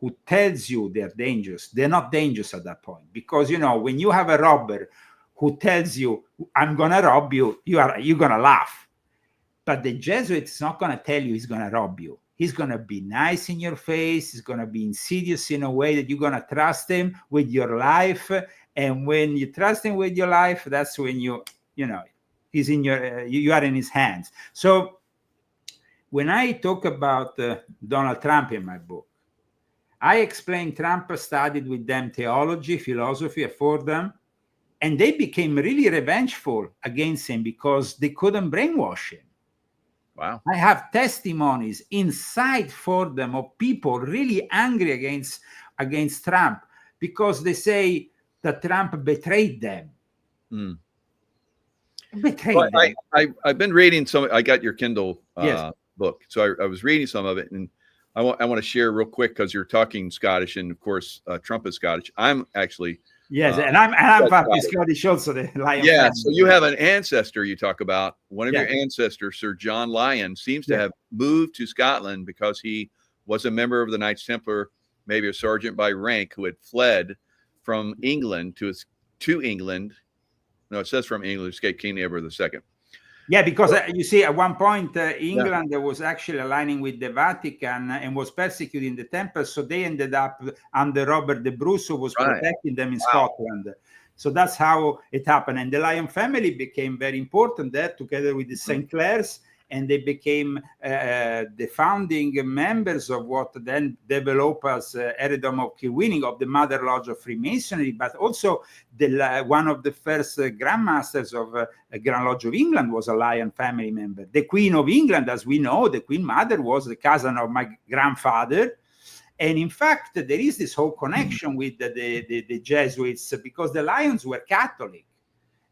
who tells you they're dangerous, they're not dangerous at that point. Because, you know, when you have a robber who tells you, I'm going to rob you, you're going to laugh. But the Jesuit is not going to tell you he's going to rob you. He's going to be nice in your face. He's going to be insidious in a way that you're going to trust him with your life. And when you trust him with your life, that's when you know, he's in your, you are in his hands. So when I talk about Donald Trump in my book, I explain Trump studied with them theology, philosophy for them, and they became really revengeful against him because they couldn't brainwash him. Wow. I have testimonies inside for them of people really angry against Trump because they say that Trump betrayed them. Mm. Betrayed them. I've been reading some. I got your Kindle Yes. book, so I was reading some of it, and I want to share real quick because you're talking Scottish, and of course Trump is Scottish. I'm actually Yes, and I'm from Scottish also, the Lyon yeah. family. So you have an ancestor you talk about. One of Yeah. your ancestors, Sir John Lyon, seems to Yeah. have moved to Scotland because he was a member of the Knights Templar, maybe a sergeant by rank, who had fled from England to England. No, it says from England, escaped King Edward II. Yeah, because you see, at one point, England was actually aligning with the Vatican and was persecuting the Templars, so they ended up under Robert the Bruce, who was protecting them in Scotland. So that's how it happened. And the Lyon family became very important there, together with the St. Clairs, and they became the founding members of what then developed as Eredom of Kilwinning, of the Mother Lodge of Freemasonry, but also one of the first grandmasters of Grand Lodge of England was a Lyon family member. The Queen of England, as we know, the Queen Mother was the cousin of my grandfather. And in fact, there is this whole connection with the Jesuits, because the Lyons were Catholic.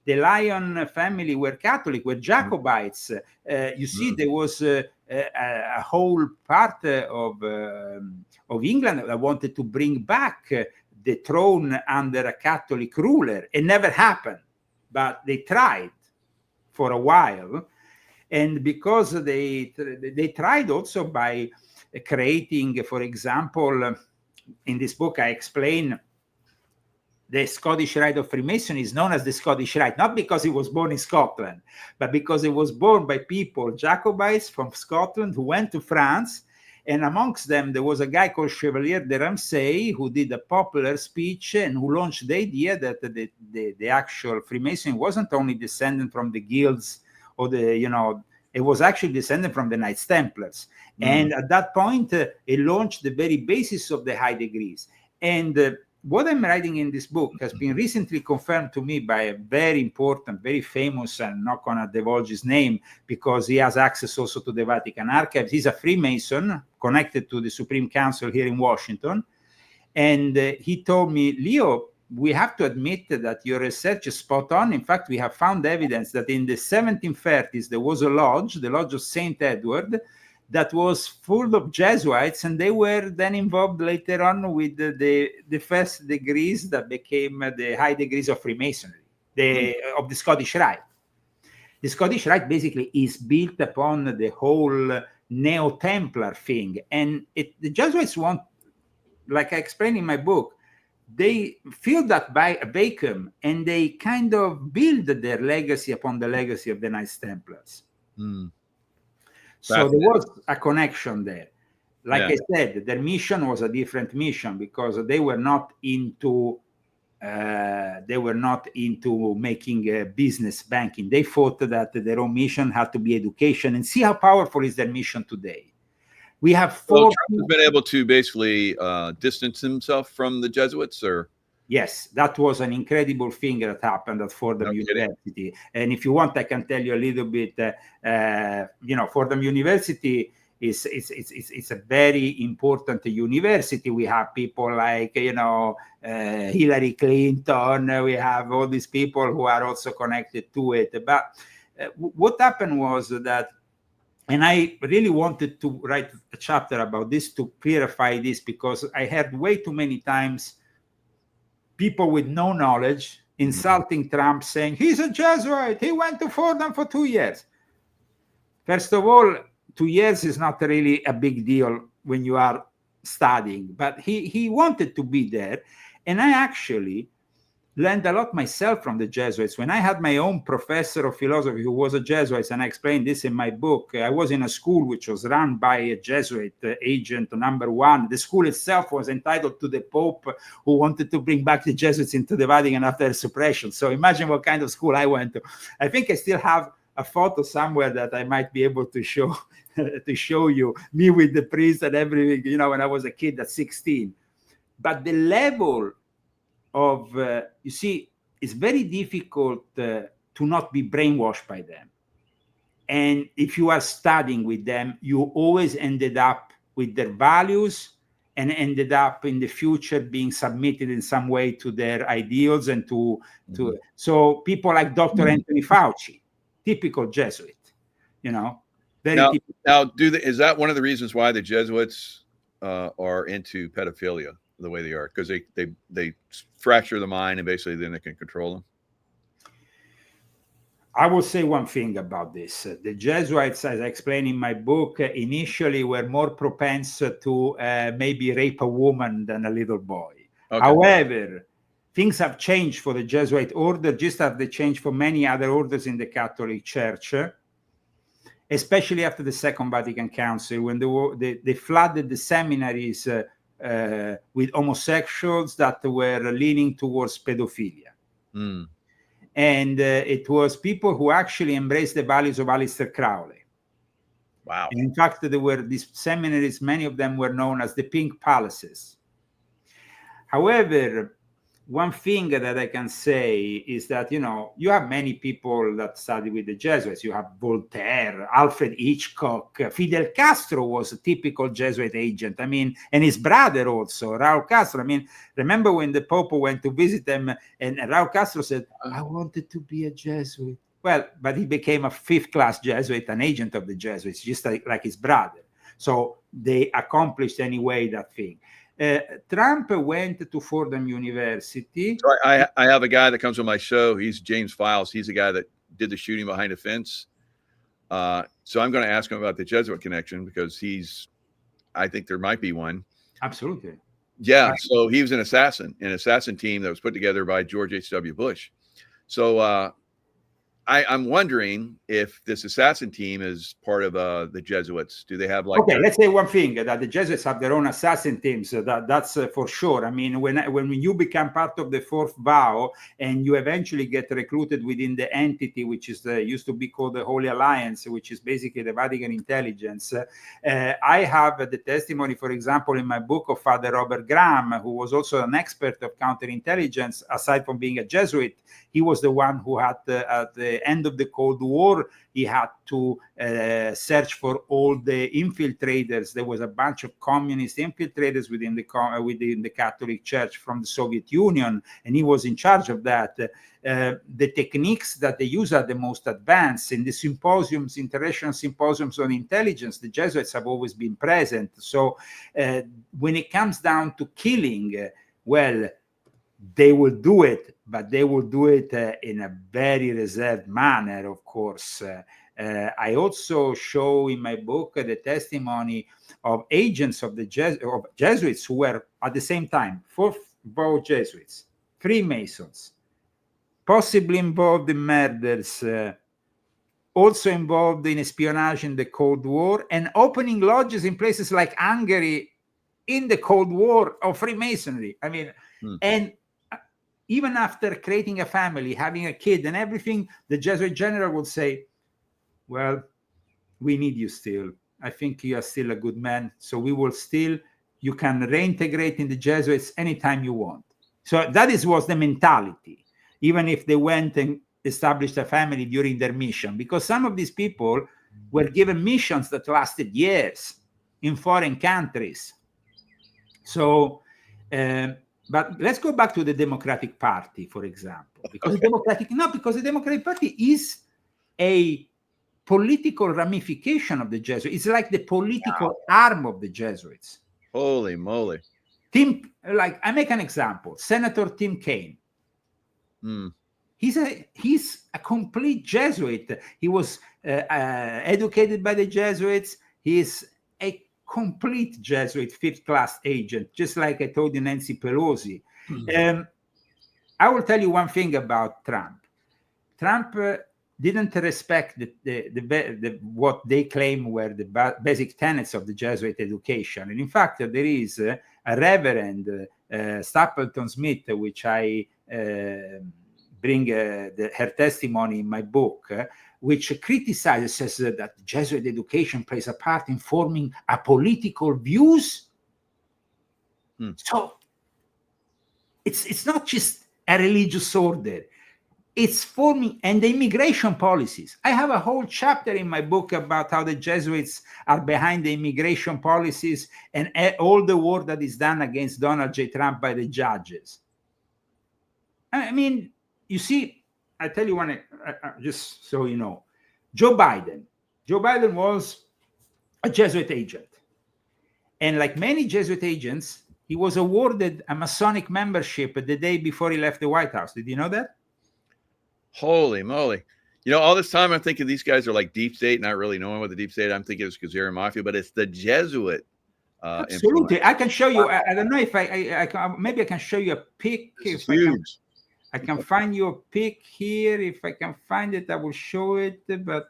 The Lyon family were Catholic, were Jacobites. You see, there was a whole part of England that wanted to bring back the throne under a Catholic ruler. It never happened, but they tried for a while. And because they tried also by creating, for example, in this book I explain the Scottish Rite of Freemasonry is known as the Scottish Rite, not because it was born in Scotland, but because it was born by people, Jacobites from Scotland, who went to France. And amongst them, there was a guy called Chevalier de Ramsay, who did a popular speech and who launched the idea that the actual Freemason wasn't only descended from the guilds or it was actually descended from the Knights Templars. And at that point, it launched the very basis of the high degrees. And what I'm writing in this book has been recently confirmed to me by a very important, very famous, and I'm not going to divulge his name because he has access also to the Vatican archives. He's a Freemason connected to the Supreme Council here in Washington. And he told me, Leo, we have to admit that your research is spot on. In fact, we have found evidence that in the 1730s, there was a lodge, the Lodge of St. Edward, that was full of Jesuits, and they were then involved later on with the first degrees that became the high degrees of Freemasonry, of the Scottish Rite. The Scottish Rite basically is built upon the whole Neo-Templar thing, and the Jesuits want, like I explained in my book, they fill that vacuum, and they kind of build their legacy upon the legacy of the Knights Templars. So there was a connection there. Like I said, their mission was a different mission because they were not into making business banking. They thought that their own mission had to be education, and see how powerful is their mission today. We have Trump has been able to basically distance himself from the Jesuits, or? Yes, that was an incredible thing that happened at Fordham University. And if you want, I can tell you a little bit. Fordham University it's a very important university. We have people like Hillary Clinton. We have all these people who are also connected to it. But what happened was that, and I really wanted to write a chapter about this to clarify this, because I heard way too many times people with no knowledge insulting Trump, saying he's a Jesuit, he went to Fordham for 2 years. First of all, 2 years is not really a big deal when you are studying, but he wanted to be there. And I actually learned a lot myself from the Jesuits. When I had my own professor of philosophy who was a Jesuit, and I explained this in my book, I was in a school which was run by a Jesuit agent number one. The school itself was entitled to the Pope, who wanted to bring back the Jesuits into the Vatican after suppression. So imagine what kind of school I went to. I think I still have a photo somewhere that I might be able to show you, me with the priest and everything, when I was a kid at 16. But the level of, it's very difficult to not be brainwashed by them. And if you are studying with them, you always ended up with their values and ended up in the future being submitted in some way to their ideals and to so people like Dr. Anthony Fauci, typical Jesuit, very Now, typical. is that one of the reasons why the Jesuits are into pedophilia the way they are? Because they fracture the mind and basically then they can control them? I will say one thing about this. The Jesuits, as I explain in my book, initially were more propense to maybe rape a woman than a little boy. Okay. However, things have changed for the Jesuit order, just as they changed for many other orders in the Catholic Church, especially after the Second Vatican Council, when they flooded the seminaries with homosexuals that were leaning towards pedophilia. Mm. And it was people who actually embraced the values of Aleister Crowley. Wow. And in fact, there were these seminaries, many of them were known as the Pink Palaces. However, one thing that I can say is that, you have many people that study with the Jesuits. You have Voltaire, Alfred Hitchcock, Fidel Castro was a typical Jesuit agent. And his brother also, Raul Castro. Remember when the Pope went to visit them and Raul Castro said, I wanted to be a Jesuit. Well, but he became a fifth-class Jesuit, an agent of the Jesuits, just like his brother. So they accomplished anyway that thing. Trump went to Fordham University. So I have a guy that comes on my show. He's James Files. He's the guy that did the shooting behind a fence. So I'm going to ask him about the Jesuit connection because I think there might be one. Absolutely. Yeah. So he was an assassin team that was put together by George H.W. Bush. So I'm wondering if this assassin team is part of the Jesuits. Do they have Okay, let's say one thing, that the Jesuits have their own assassin teams. That's for sure. When you become part of the fourth vow and you eventually get recruited within the entity, which is used to be called the Holy Alliance, which is basically the Vatican intelligence. I have the testimony, for example, in my book of Father Robert Graham, who was also an expert of counterintelligence. Aside from being a Jesuit, he was the one who had at the end of the Cold War, he had to search for all the infiltrators. There was a bunch of communist infiltrators within the Catholic Church from the Soviet Union, and he was in charge of that. The techniques that they use are the most advanced. In the symposiums, international symposiums on intelligence, the Jesuits have always been present. So when it comes down to killing, well, they will do it, but they will do it in a very reserved manner, of course. I also show in my book the testimony of agents of the Jesuits who were at the same time fourth vow Jesuits, Freemasons, possibly involved in murders, also involved in espionage in the Cold War, and opening lodges in places like Hungary in the Cold War of Freemasonry. And even after creating a family, having a kid and everything, the Jesuit general would say, well, we need you still. I think you are still a good man. So you can reintegrate in the Jesuits anytime you want. So that was the mentality, even if they went and established a family during their mission, because some of these people were given missions that lasted years in foreign countries. So, but let's go back to the Democratic Party, for example, because the Democratic Party is a political ramification of the Jesuits. It's like the political arm of the Jesuits. Holy moly! I make an example. Senator Tim Kaine. He's a complete Jesuit. He was educated by the Jesuits. He's a complete Jesuit fifth-class agent, just like I told you, Nancy Pelosi. I will tell you one thing about Trump. Trump didn't respect what they claim were the basic tenets of the Jesuit education. And in fact, there is a Reverend Stapleton Smith, which I bring her testimony in my book, which criticizes, says that Jesuit education plays a part in forming a political views. So it's not just a religious order. it's forming, and the immigration policies. I have a whole chapter in my book about how the Jesuits are behind the immigration policies and all the work that is done against Donald J. Trump by the judges. I mean, you see, I tell you one, just so you know, Joe Biden was a Jesuit agent. And like many Jesuit agents, he was awarded a Masonic membership the day before he left the White House. Did you know that? Holy moly. You know, all this time I'm thinking these guys are like deep state, not really knowing what the deep state. I'm thinking it's Kazarian Mafia, but it's the Jesuit. Absolutely. I can show you. I don't know if I can, maybe I can show you a pic. It's huge. I can find you a pic here. If I can find it, I will show it, but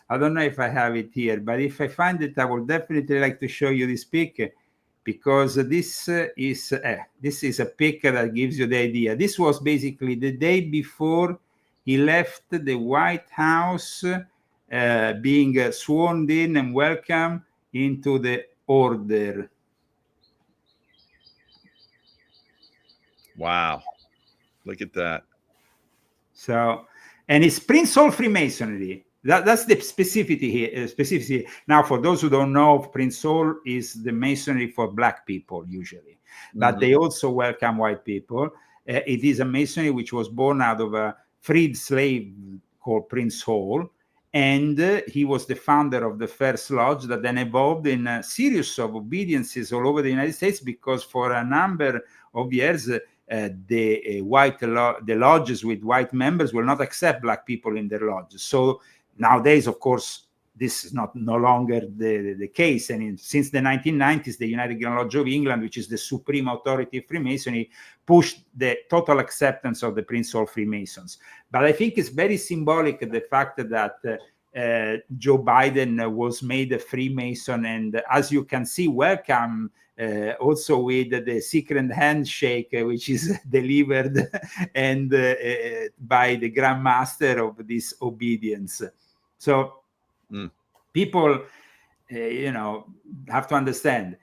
I don't know if I have it here. But if I find it, I will definitely like to show you this pic, because this is a pic that gives you the idea. This was basically the day before he left the White House, being sworn in and welcomed into the order. Wow. Look at that. So, and it's Prince Hall Freemasonry. That's the specificity here. Now, for those who don't know, Prince Hall is the masonry for Black people usually, but they also welcome white people. It is a masonry which was born out of a freed slave called Prince Hall, and he was the founder of the First Lodge that then evolved in a series of obediences all over the United States, because for a number of years, the lodges with white members will not accept Black people in their lodges. So nowadays, of course, this is no longer the case. And since the 1990s, the United Grand Lodge of England, which is the supreme authority of Freemasonry, pushed the total acceptance of the Prince Hall Freemasons. But I think it's very symbolic, the fact that Joe Biden was made a Freemason, and as you can see, welcome also with the secret handshake, which is delivered and by the Grand Master of this obedience. So people, have to understand,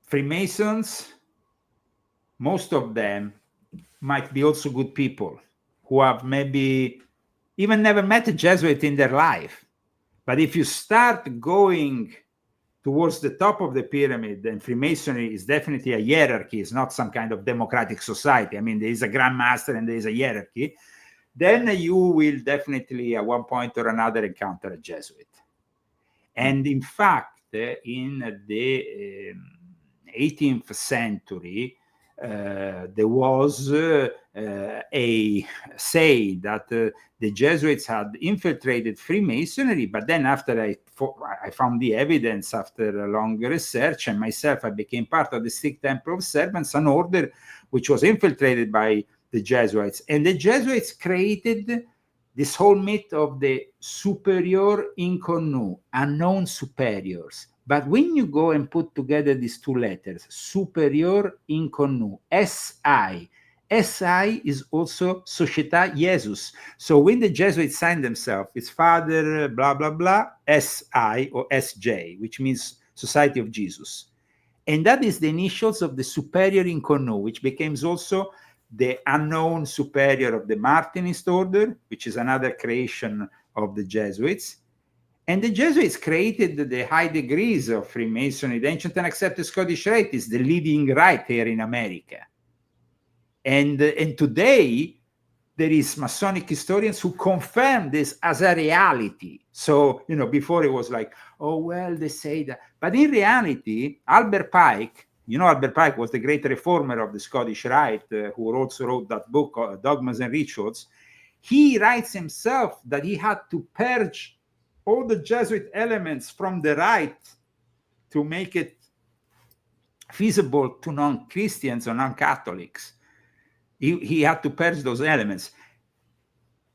Freemasons, most of them might be also good people who have maybe even never met a Jesuit in their life. But if you start going towards the top of the pyramid, then Freemasonry is definitely a hierarchy. It's not some kind of democratic society. I mean, there is a Grand Master and there is a hierarchy. Then you will definitely at one point or another encounter a Jesuit. And in fact, in the 18th century, there was a say that the Jesuits had infiltrated Freemasonry, but then after I found the evidence after a long research, and myself, I became part of the Strict Temple of Servants, an order which was infiltrated by the Jesuits. And the Jesuits created this whole myth of the superior inconnu, unknown superiors. But when you go and put together these two letters, superior inconnu, SI is also Società Jesus. So when the Jesuits signed themselves, it's Father blah, blah, blah, SI or SJ, which means Society of Jesus. And that is the initials of the superior inconnu, which becomes also the unknown superior of the Martinist order, which is another creation of the Jesuits. And the Jesuits created the high degrees of Freemasonry. The Ancient and Accepted Scottish Rite is the leading rite here in America. And today, there is Masonic historians who confirm this as a reality. So, before it was like, oh, well, they say that. But in reality, Albert Pike, Albert Pike was the great reformer of the Scottish Rite, who also wrote that book, Dogmas and Rituals. He writes himself that he had to purge all the Jesuit elements from the Rite to make it feasible to non-Christians or non-Catholics. He had to purge those elements.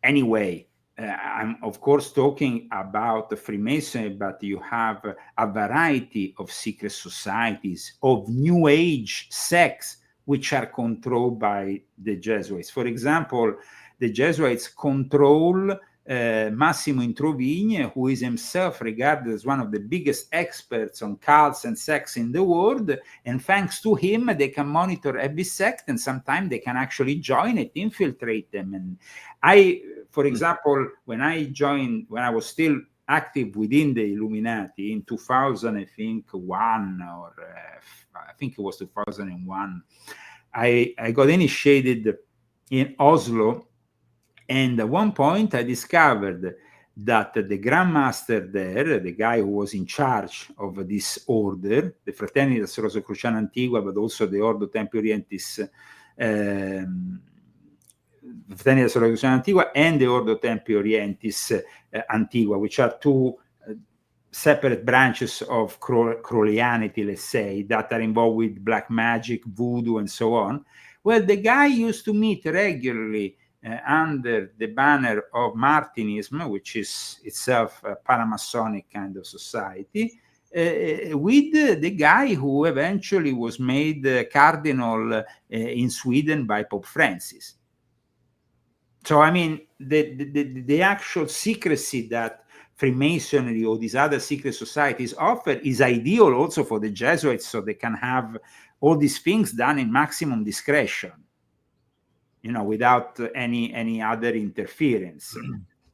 Anyway, I'm of course talking about the Freemasonry, but you have a variety of secret societies, of New Age sects, which are controlled by the Jesuits. For example, the Jesuits control Massimo Introvigne, who is himself regarded as one of the biggest experts on cults and sects in the world. And thanks to him, they can monitor every sect, and sometimes they can actually join it, infiltrate them. And for example, when I was still active within the Illuminati in 2000, I think it was 2001, I got initiated in Oslo. And at one point, I discovered that the Grand Master there, the guy who was in charge of this order, the Fraternitas Rosicruciana Antigua, but also the Ordo Templi Orientis, Fraternitas Rosicruciana Antigua and the Ordo Templi Orientis Antigua, which are two separate branches of Crowleyanity, let's say, that are involved with black magic, voodoo, and so on. Well, the guy used to meet regularly under the banner of Martinism, which is itself a paramasonic kind of society, with the guy who eventually was made cardinal in Sweden by Pope Francis. So, I mean, the actual secrecy that Freemasonry or these other secret societies offer is ideal also for the Jesuits, so they can have all these things done in maximum discretion, without any other interference.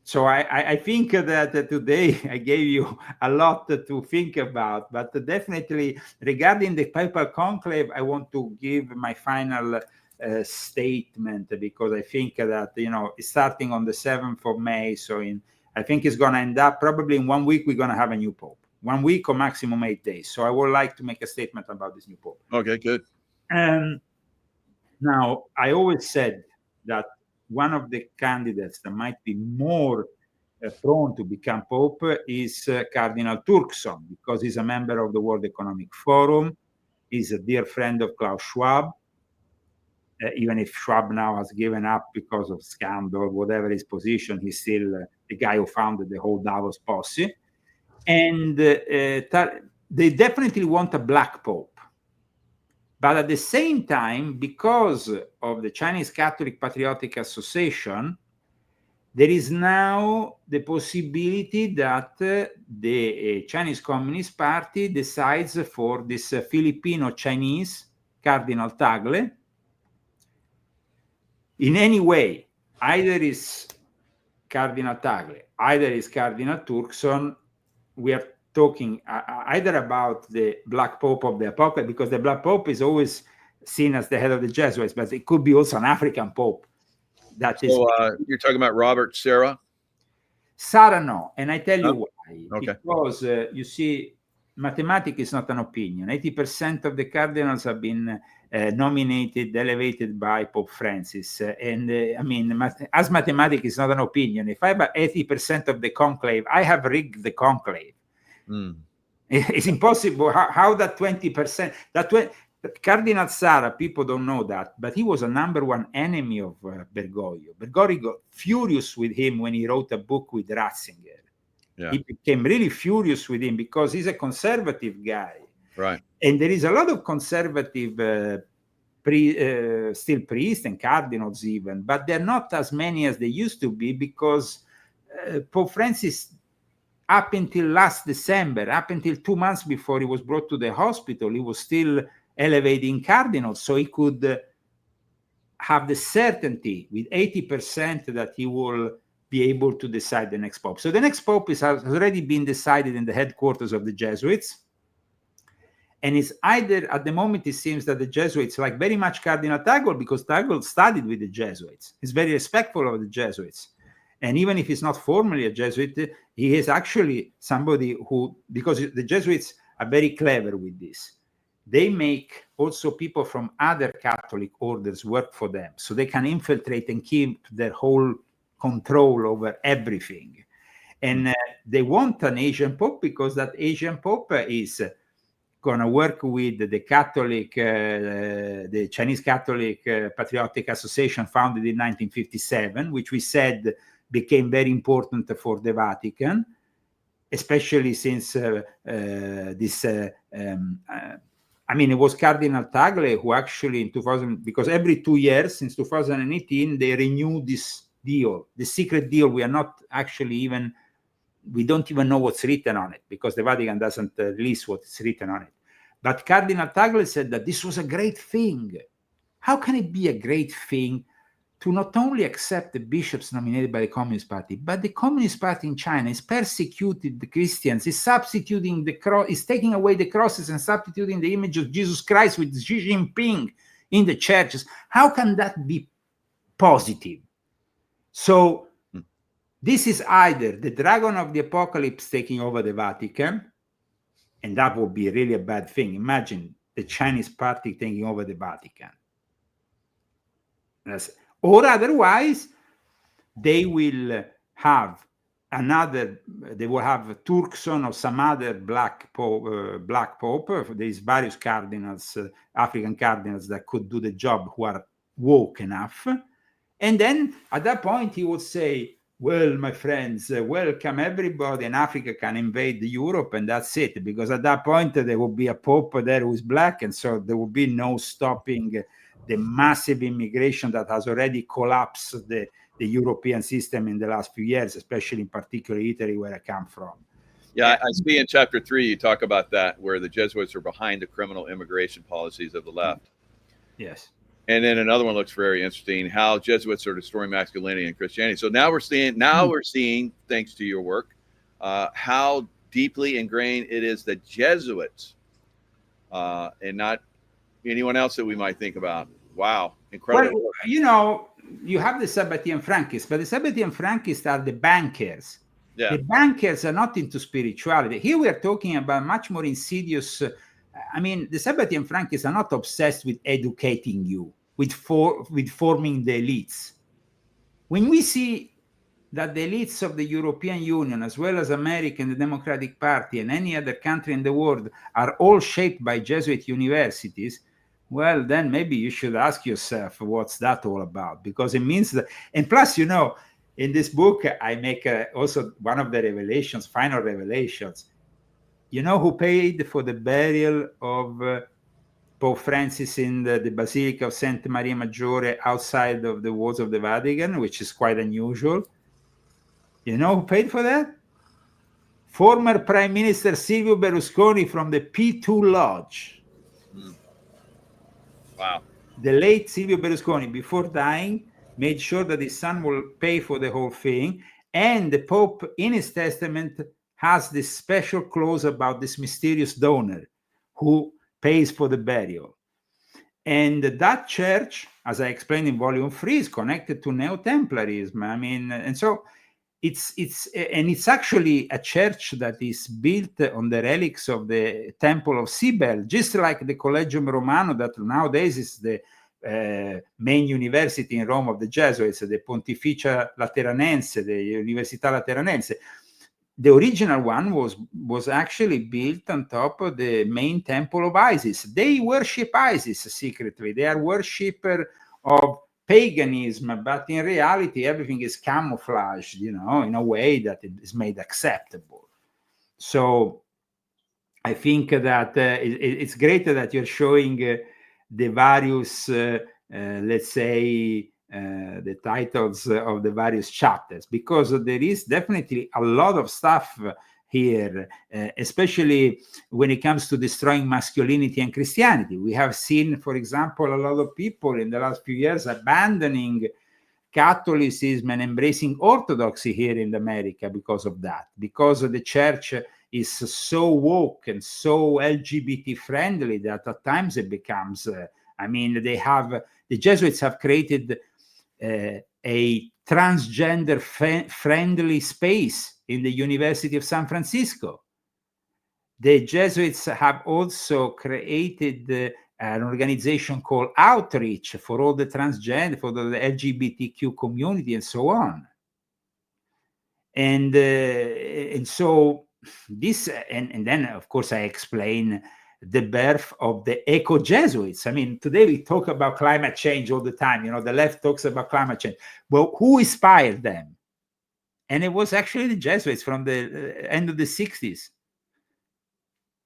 So I think that today I gave you a lot to think about, but definitely regarding the papal conclave, I want to give my final statement, because I think that, starting on the 7th of May, so I think it's going to end up probably in 1 week, we're going to have a new pope. 1 week or maximum 8 days. So I would like to make a statement about this new pope. Okay, good. Now, I always said that one of the candidates that might be more prone to become pope is Cardinal Turkson, because he's a member of the World Economic Forum. He's a dear friend of Klaus Schwab, even if Schwab now has given up because of scandal, whatever his position, he's still the guy who founded the whole Davos posse. And they definitely want a black pope. But at the same time, because of the Chinese Catholic Patriotic Association, there is now the possibility that the Chinese Communist Party decides for this Filipino-Chinese Cardinal Tagle. In any way, either is Cardinal Tagle, either is Cardinal Turkson. We are talking either about the Black Pope of the Apocalypse, because the Black Pope is always seen as the head of the Jesuits, but it could be also an African Pope. You're talking about Robert Sarah? Sarah, no. And I tell you why. Okay. Because, you see, mathematics is not an opinion. 80% of the cardinals have been nominated, elevated by Pope Francis. And I mean, as mathematics is not an opinion, if I have 80% of the conclave, I have rigged the conclave. It's impossible. How that 20%, Cardinal Sarah, people don't know that, but he was a number one enemy of Bergoglio. Bergoglio got furious with him when he wrote a book with Ratzinger. Yeah. He became really furious with him because he's a conservative guy. Right. And there is a lot of conservative still priests and cardinals even, but they're not as many as they used to be, because Pope Francis, up until last December, up until 2 months before he was brought to the hospital, he was still elevating cardinals, so he could have the certainty with 80% that he will be able to decide the next pope. So the next pope has already been decided in the headquarters of the Jesuits. And it's either, at the moment, it seems that the Jesuits like very much Cardinal Tagle, because Tagle studied with the Jesuits. He's very respectful of the Jesuits. And even if he's not formally a Jesuit, he is actually somebody who, because the Jesuits are very clever with this, they make also people from other Catholic orders work for them, so they can infiltrate and keep their whole control over everything. And they want an Asian Pope, because that Asian Pope is going to work with the Catholic, the Chinese Catholic Patriotic Association, founded in 1957, which we said became very important for the Vatican, especially since it was Cardinal Tagle who actually in 2000, because every 2 years since 2018 they renew this deal. The secret deal, we are not actually even, we don't even know what's written on it because the Vatican doesn't release what's written on it. But Cardinal Tagle said that this was a great thing. How can it be a great thing to not only accept the bishops nominated by the Communist Party, but the Communist Party in China is persecuting the Christians, is substituting the cross, is taking away the crosses and substituting the image of Jesus Christ with Xi Jinping in the churches. How can that be positive? So this is either the dragon of the apocalypse taking over the Vatican, and that would be really a bad thing. Imagine the Chinese party taking over the Vatican. Or otherwise, they will have Turkson or some other black pope. There's various cardinals, African cardinals that could do the job who are woke enough. And then at that point, he would say, well, my friends, welcome everybody, and Africa can invade Europe, and that's it. Because at that point, there will be a pope there who is black, and so there will be no stopping the massive immigration that has already collapsed the European system in the last few years, especially in particular Italy, where I come from. Yeah, I see in chapter 3, you talk about that, where the Jesuits are behind the criminal immigration policies of the left. Yes. And then another one looks very interesting, how Jesuits are destroying masculinity and Christianity. So now we're seeing, thanks to your work, how deeply ingrained it is that Jesuits and not anyone else that we might think about. Wow, incredible. Well, you know, you have the Sabbatean Frankists, but the Sabbatean Frankists are the bankers. Yeah. The bankers are not into spirituality. Here we are talking about much more insidious. I mean, the Sabbatean Frankists are not obsessed with educating you, with forming the elites. When we see that the elites of the European Union, as well as America and the Democratic Party and any other country in the world, are all shaped by Jesuit universities, well, then maybe you should ask yourself, what's that all about? Because it means that, and plus, you know, in this book, I make also one of the revelations, final revelations. You know who paid for the burial of Pope Francis in the Basilica of Santa Maria Maggiore outside of the walls of the Vatican, which is quite unusual? You know who paid for that? Former Prime Minister Silvio Berlusconi from the P2 Lodge. Wow. The late Silvio Berlusconi, before dying, made sure that his son will pay for the whole thing. And the Pope, in his testament, has this special clause about this mysterious donor who pays for the burial. And that church, as I explained in volume 3, is connected to Neo-Templarism. I mean, and so it's actually a church that is built on the relics of the Temple of Cybele, just like the Collegium Romano that nowadays is the main university in Rome of the Jesuits, the Pontificia Lateranense, the Università Lateranense. The original one was actually built on top of the main temple of Isis. They worship Isis secretly. They are worshippers of paganism, but in reality, everything is camouflaged, you know, in a way that it is made acceptable. So I think that it's great that you're showing the various, let's say, the titles of the various chapters, because there is definitely a lot of stuff here, especially when it comes to destroying masculinity and Christianity. We have seen, for example, a lot of people in the last few years abandoning Catholicism and embracing Orthodoxy here in America because of that, because the church is so woke and so LGBT friendly that at times it becomes, the Jesuits have created a transgender friendly space in the University of San Francisco. The Jesuits have also created an organization called Outreach for all the transgender, for the LGBTQ community, and so on. And so this, and then of course I explain the birth of the eco-Jesuits. I mean, today we talk about climate change all the time. You know, the left talks about climate change. Well, who inspired them? And it was actually the Jesuits from the end of the 60s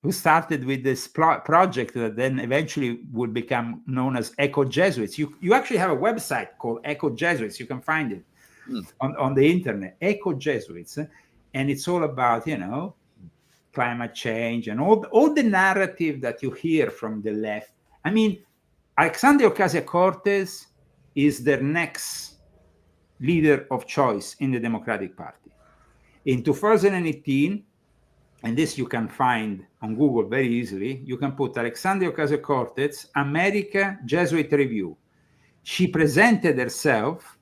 who started with this project that then eventually would become known as Eco-Jesuits. You actually have a website called Eco-Jesuits. You can find it. on the internet, Eco Jesuits, and it's all about, climate change and all the narrative that you hear from the left. I mean, Alexandria Ocasio-Cortez is their next leader of choice in the Democratic Party. In 2018, and this you can find on Google very easily, you can put Alexandria Ocasio-Cortez, America Jesuit Review. She presented herself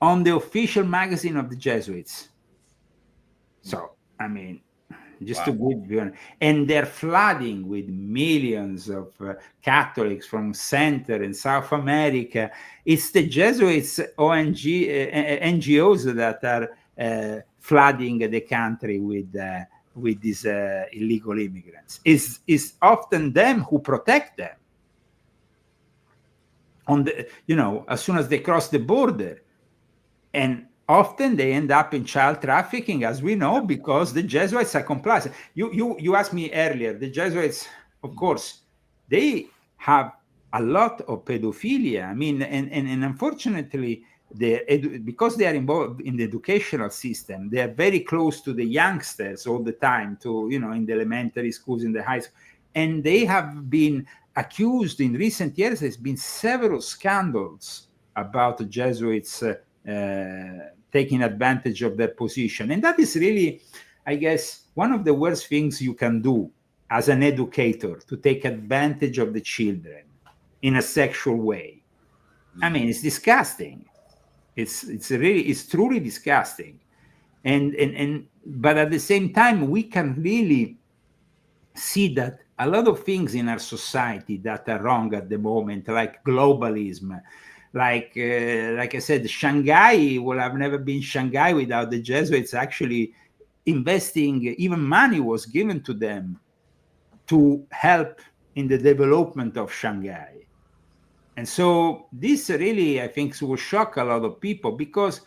on the official magazine of the Jesuits. So, I mean, just to give you, and they're flooding with millions of Catholics from Central and South America. It's the Jesuits NGOs that are flooding the country with these illegal immigrants. It's often them who protect them. On the, as soon as they cross the border, and often they end up in child trafficking, as we know, because the Jesuits are complacent. You asked me earlier, the Jesuits, of course, they have a lot of pedophilia. I mean, and unfortunately, because they are involved in the educational system, they are very close to the youngsters all the time, in the elementary schools, in the high school. And they have been accused in recent years. There's been several scandals about the Jesuits taking advantage of their position. And that is really, I guess, one of the worst things you can do as an educator, to take advantage of the children in a sexual way. I mean, it's disgusting. It's truly disgusting. But at the same time, we can really see that a lot of things in our society that are wrong at the moment, like globalism, like I said, Shanghai will have never been Shanghai without the Jesuits actually investing. Even money was given to them to help in the development of Shanghai. And so this really, I think, will shock a lot of people, because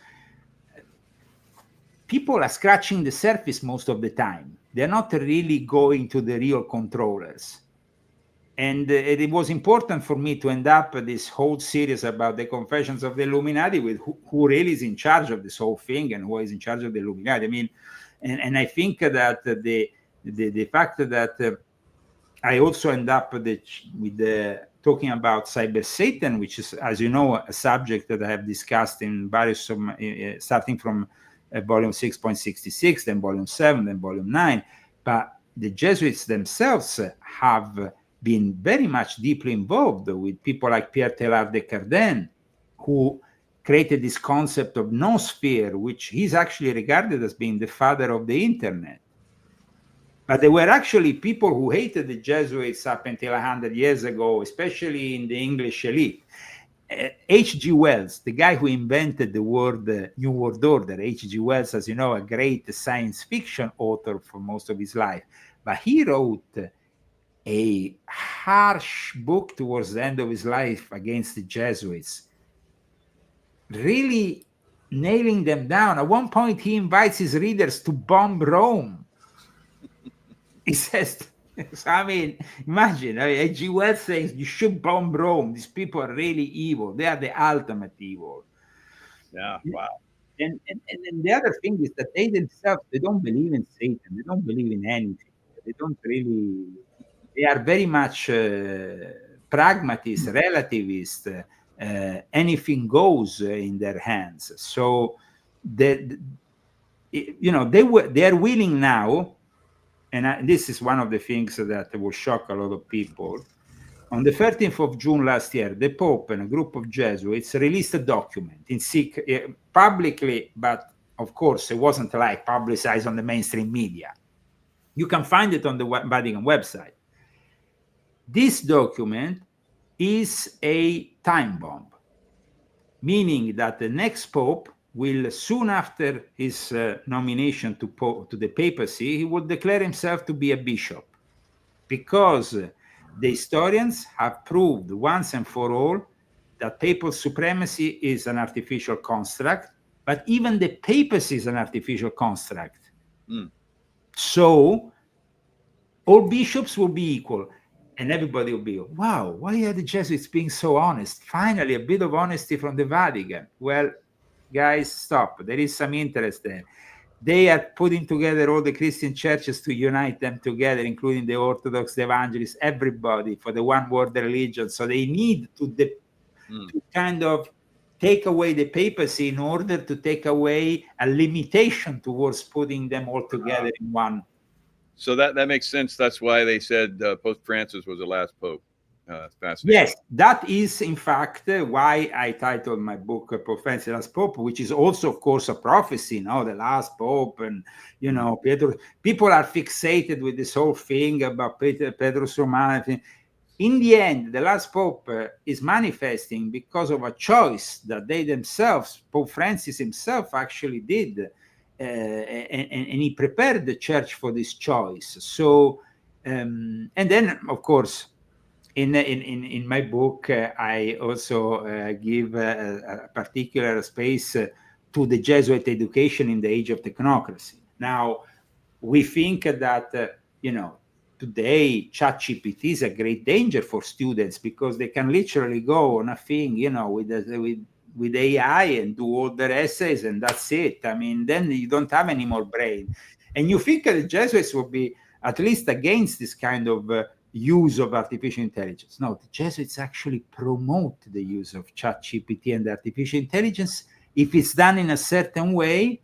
people are scratching the surface most of the time. They're not really going to the real controllers. And it was important for me to end up this whole series about the confessions of the Illuminati with who really is in charge of this whole thing and who is in charge of the Illuminati. I mean, and I think that the fact that I also end up with talking about cyber Satan, which is, as you know, a subject that I have discussed in various, starting from volume 6.66, then volume 7, then volume 9. But the Jesuits themselves have been very much deeply involved with people like Pierre Teilhard de Chardin, who created this concept of noosphere, which he's actually regarded as being the father of the internet. But there were actually people who hated the Jesuits up until 100 years ago, especially in the English elite. H.G. Wells, the guy who invented the word New World Order. H.G. Wells, as you know, a great science fiction author for most of his life. But he wrote a harsh book towards the end of his life against the Jesuits, really nailing them down. At one point, he invites his readers to bomb Rome. He says, I mean, imagine, H.G. Wells says you should bomb Rome. These people are really evil. They are the ultimate evil. Yeah, wow. And the other thing is that they themselves, they don't believe in Satan. They don't believe in anything. They don't really, they are very much pragmatist, relativist. Anything goes in their hands. So, they are willing now. And this is one of the things that will shock a lot of people. On the 13th of June last year, the Pope and a group of Jesuits released a document publicly, but of course it wasn't like publicized on the mainstream media. You can find it on the Vatican website. This document is a time bomb, meaning that the next Pope will, soon after his nomination to the papacy, he will declare himself to be a bishop, because the historians have proved once and for all that papal supremacy is an artificial construct, but even the papacy is an artificial construct. So all bishops will be equal, and everybody will be, wow, why are the Jesuits being so honest? Finally, a bit of honesty from the Vatican. Well, guys, stop. There is some interest there. They are putting together all the Christian churches to unite them together, including the Orthodox, the Evangelists, everybody, for the one world religion. So they need to kind of take away the papacy in order to take away a limitation towards putting them all together in one. So that makes sense. That's why they said Pope Francis was the last pope. Fascinating. Yes, that is in fact why I titled my book Pope Francis the Last Pope, which is also, of course, a prophecy, the last pope. And, Pedro, people are fixated with this whole thing about Pedro's Romano. In the end, the last pope is manifesting because of a choice that they themselves, Pope Francis himself actually did. And he prepared the church for this choice. So, and then, of course, in my book, I also give a particular space to the Jesuit education in the age of technocracy. Now, we think that, today ChatGPT is a great danger for students because they can literally go on a thing, with AI and do all their essays, and that's it. I mean, then you don't have any more brain. And you think that the Jesuits would be at least against this kind of use of artificial intelligence. No, the Jesuits actually promote the use of ChatGPT and artificial intelligence. If it's done in a certain way,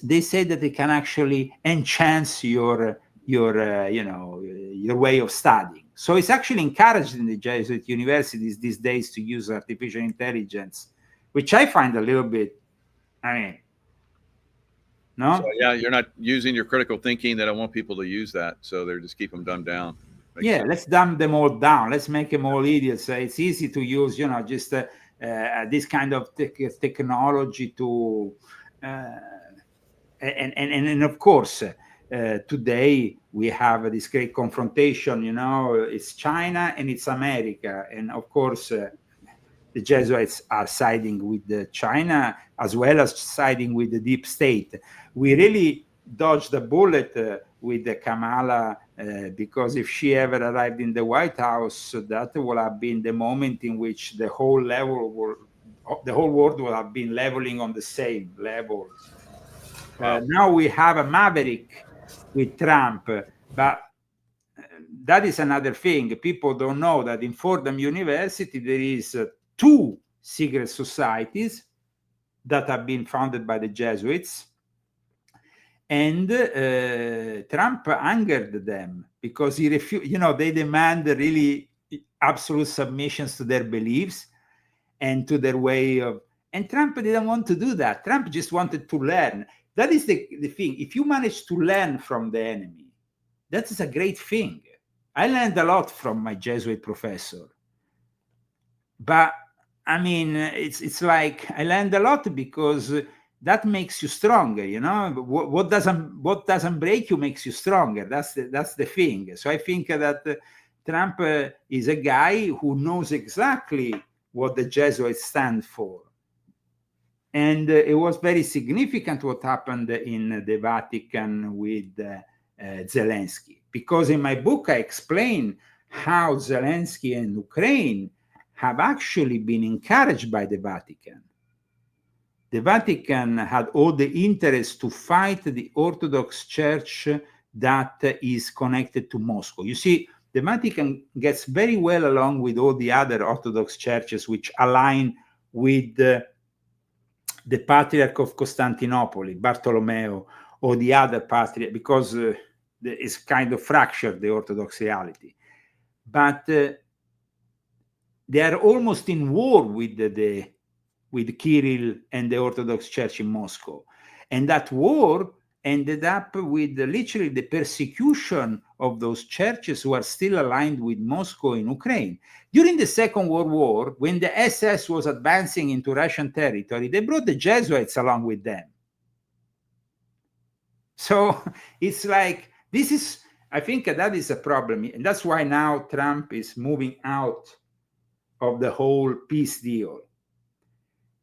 they say that it can actually enhance your way of studying. So it's actually encouraged in the Jesuit universities these days to use artificial intelligence, which I find a little bit, no? So, yeah, you're not using your critical thinking. They don't want people to use that, so they're just keep them dumbed down. Makes sense. Let's dumb them all down. Let's make them all idiots. It's easy to use, just this kind of technology to, and of course, today we have this great confrontation. It's China and it's America, and of course, the Jesuits are siding with China as well as siding with the deep state. We really dodged the bullet with Kamala because if she ever arrived in the White House, that would have been the moment in which the whole world would have been leveling on the same level. Wow. Now we have a maverick with Trump, but that is another thing. People don't know that in Fordham University there is 2 secret societies that have been founded by the Jesuits, and Trump angered them because he refused. They demand really absolute submissions to their beliefs and to their way of. And Trump didn't want to do that. Trump just wanted to learn. That is the thing. If you manage to learn from the enemy, that is a great thing. I learned a lot from my Jesuit professor, but it's like I learned a lot because that makes you stronger. What doesn't break you makes you stronger. That's the thing. So I think that Trump is a guy who knows exactly what the Jesuits stand for. And it was very significant what happened in the Vatican with Zelensky, because in my book I explain how Zelensky and Ukraine have actually been encouraged by the Vatican. The Vatican had all the interest to fight the Orthodox Church that is connected to Moscow. You see, the Vatican gets very well along with all the other Orthodox churches which align with the Patriarch of Constantinople, Bartolomeo, or the other patriarch, because it's kind of fractured, the Orthodox reality. But they are almost in war with Kirill and the Orthodox Church in Moscow. And that war ended up with literally the persecution of those churches who are still aligned with Moscow in Ukraine. During the Second World War, when the SS was advancing into Russian territory, they brought the Jesuits along with them. So it's like, I think that is a problem. And that's why now Trump is moving out of the whole peace deal.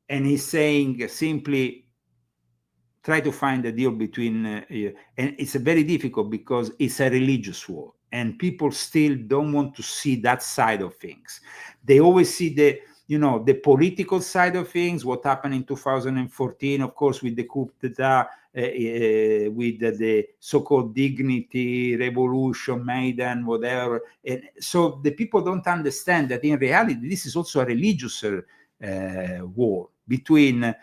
And he's saying simply, try to find a deal between, and it's very difficult because it's a religious war, and people still don't want to see that side of things. They always see the political side of things, what happened in 2014, of course, with the coup d'etat, with the so-called dignity revolution, Maidan, whatever. And so the people don't understand that in reality, this is also a religious war between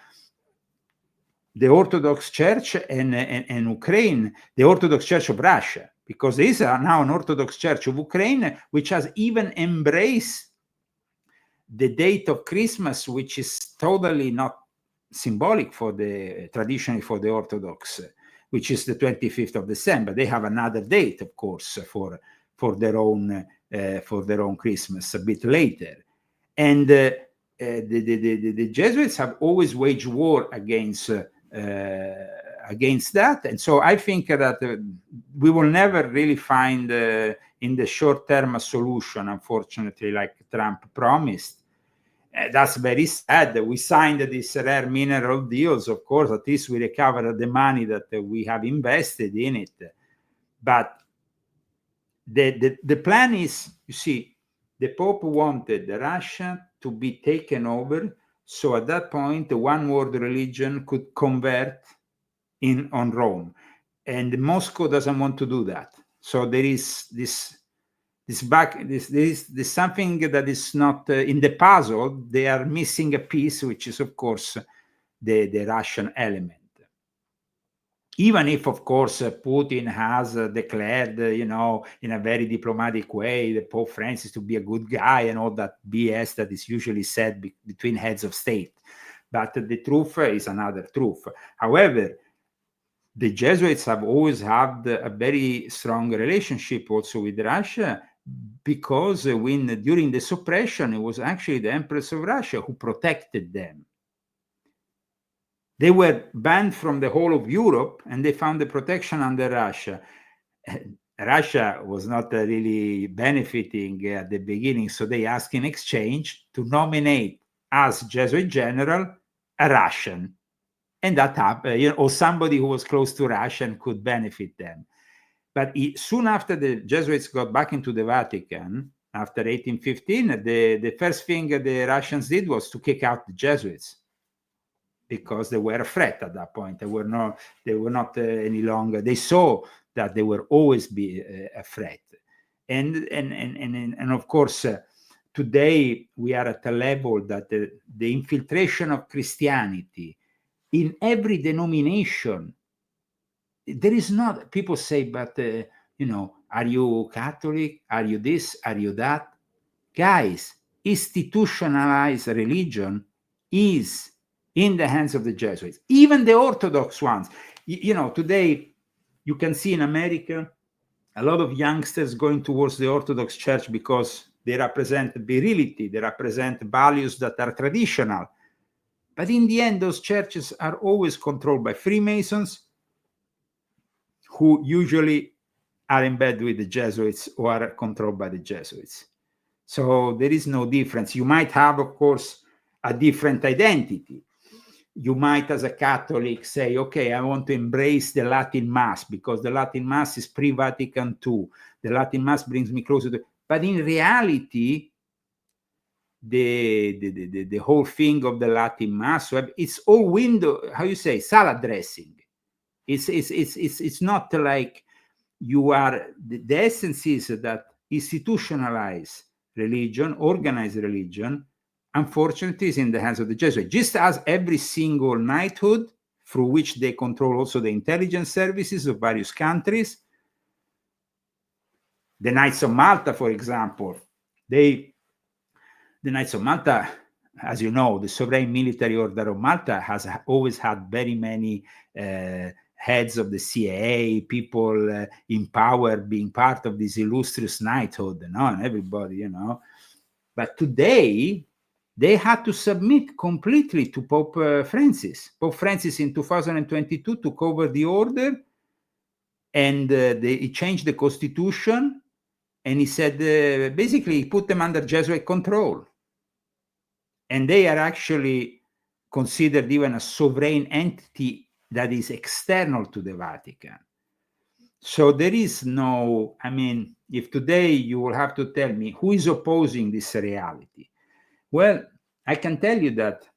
the Orthodox Church and Ukraine, the Orthodox Church of Russia, because there is now an Orthodox Church of Ukraine which has even embraced the date of Christmas, which is totally not symbolic traditionally for the Orthodox, which is the 25th of December. They have another date, of course, for their own Christmas a bit later. And the Jesuits have always waged war against that, and so I think that we will never really find in the short term a solution, unfortunately, like Trump promised. That's very sad. We signed these rare mineral deals, of course, at least we recover the money that we have invested in it. But the plan is, you see, the Pope wanted Russia to be taken over, so at that point the one world religion could convert on Rome, and Moscow doesn't want to do that. So there is this something that is not in the puzzle. They are missing a piece, which is of course the Russian element. Even if, of course, Putin has declared, in a very diplomatic way, the Pope Francis to be a good guy and all that BS that is usually said between heads of state. But the truth is another truth. However, the Jesuits have always had a very strong relationship also with Russia, because during the suppression, it was actually the Empress of Russia who protected them. They were banned from the whole of Europe, and they found the protection under Russia. Russia was not really benefiting at the beginning, so they asked in exchange to nominate as Jesuit general a Russian. And that happened, or somebody who was close to Russia and could benefit them. But soon after the Jesuits got back into the Vatican, after 1815, the first thing the Russians did was to kick out the Jesuits, because they were a threat at that point. They were not any longer. They saw that they will always be a threat. And of course, today we are at a level that the infiltration of Christianity in every denomination, there is not, people say, but are you Catholic? Are you this? Are you that? Guys, institutionalized religion is in the hands of the Jesuits, even the Orthodox ones. Today you can see in America a lot of youngsters going towards the Orthodox Church because they represent virility, they represent values that are traditional. But in the end, those churches are always controlled by Freemasons, who usually are in bed with the Jesuits or are controlled by the Jesuits. So there is no difference. You might have, of course, a different identity. You might, as a Catholic, say, okay, I want to embrace the Latin Mass because the Latin Mass is pre-Vatican II. The Latin Mass brings me closer to... But in reality, the whole thing of the Latin Mass, it's all salad dressing. It's not like you are... The essence is that institutionalized religion, organized religion, unfortunately, is in the hands of the Jesuits, just as every single knighthood, through which they control also the intelligence services of various countries. The Knights of Malta, for example, the Knights of Malta, as you know, the Sovereign Military Order of Malta has always had very many heads of the CIA, people in power being part of this illustrious knighthood, and everybody, But today, they had to submit completely to Pope Francis. Pope Francis in 2022 took over the order, and he changed the constitution, and he said, basically, he put them under Jesuit control. And they are actually considered even a sovereign entity that is external to the Vatican. So there is no, if today you will have to tell me who is opposing this reality. Well, I can tell you that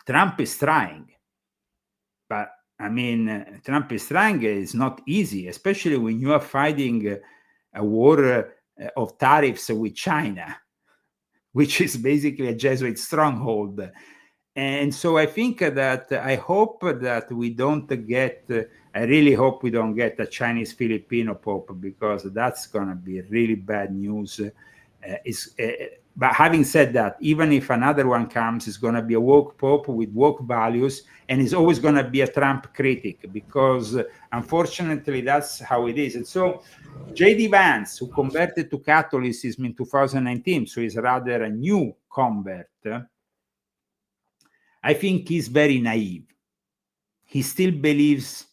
Trump is trying, but I mean, Trump is trying is not easy, especially when you are fighting a war of tariffs with China, which is basically a Jesuit stronghold. And so I think that I hope that we don't get, I really hope we don't get a Chinese Filipino Pope, because that's going to be really bad news. But having said that, even if another one comes, it's going to be a woke Pope with woke values, and he's always going to be a Trump critic, because unfortunately that's how it is. And so J.D. Vance, who converted to Catholicism in 2019, so he's rather a new convert, I think he's very naive. He still believes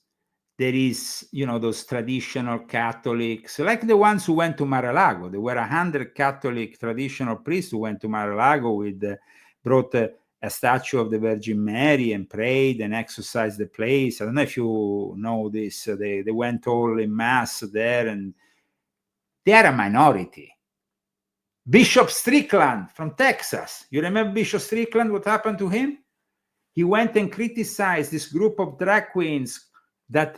there is, those traditional Catholics, like the ones who went to Mar-a-Lago. There were 100 Catholic traditional priests who went to Mar-a-Lago brought a statue of the Virgin Mary and prayed and exorcised the place. I don't know if you know this. They went all in mass there, and they are a minority. Bishop Strickland from Texas. You remember Bishop Strickland? What happened to him? He went and criticized this group of drag queens that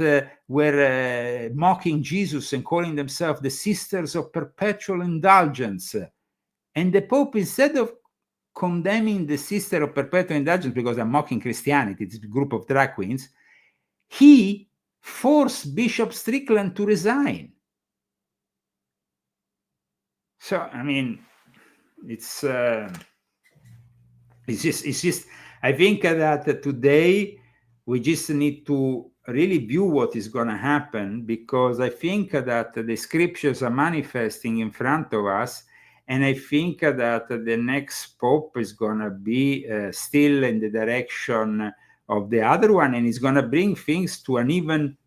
were mocking Jesus and calling themselves the Sisters of Perpetual Indulgence. And the Pope, instead of condemning the Sister of Perpetual Indulgence because they're mocking Christianity, this group of drag queens, he forced Bishop Strickland to resign. So, I mean, it's just, I think that today we just need to really view what is going to happen, because I think that the scriptures are manifesting in front of us, and I think that the next Pope is going to be still in the direction of the other one, and is going to bring things to an even,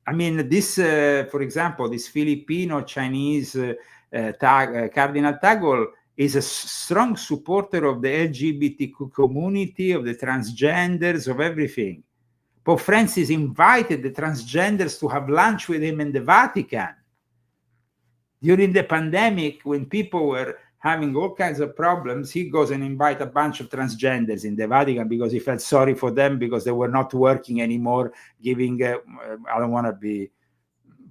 I mean, this, for example, this Filipino-Chinese Cardinal Tagle is a strong supporter of the LGBTQ community, of the transgenders, of everything. Pope Francis invited the transgenders to have lunch with him in the Vatican. During the pandemic, when people were having all kinds of problems, he goes and invites a bunch of transgenders in the Vatican because he felt sorry for them because they were not working anymore, giving, I don't want to be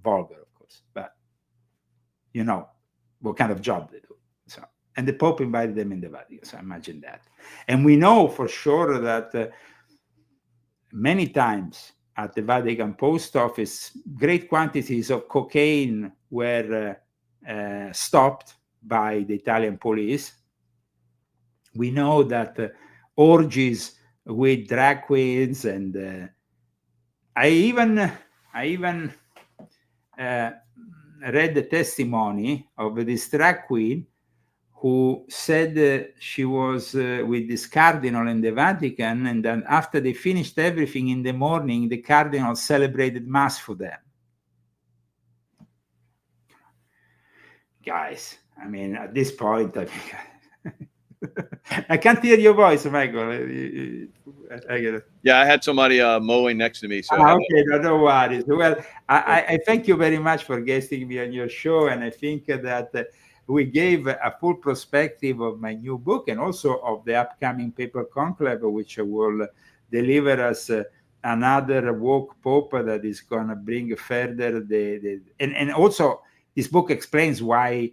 vulgar, of course, but you know what kind of job they do. So, and the Pope invited them in the Vatican, so imagine that. And we know for sure that many times at the Vatican post office, great quantities of cocaine were stopped by the Italian police. We know that orgies with drag queens, and I even read the testimony of this drag queen who said she was with this cardinal in the Vatican, and then after they finished everything in the morning, the cardinal celebrated mass for them. Guys, I mean, at this point, I think I can't hear your voice, Michael. I get it. Yeah, I had somebody mowing next to me. So okay, no worries. Well, I thank you very much for guesting me on your show, and I think that we gave a full perspective of my new book and also of the upcoming paper conclave, which will deliver us another woke pope that is going to bring further and also this book explains why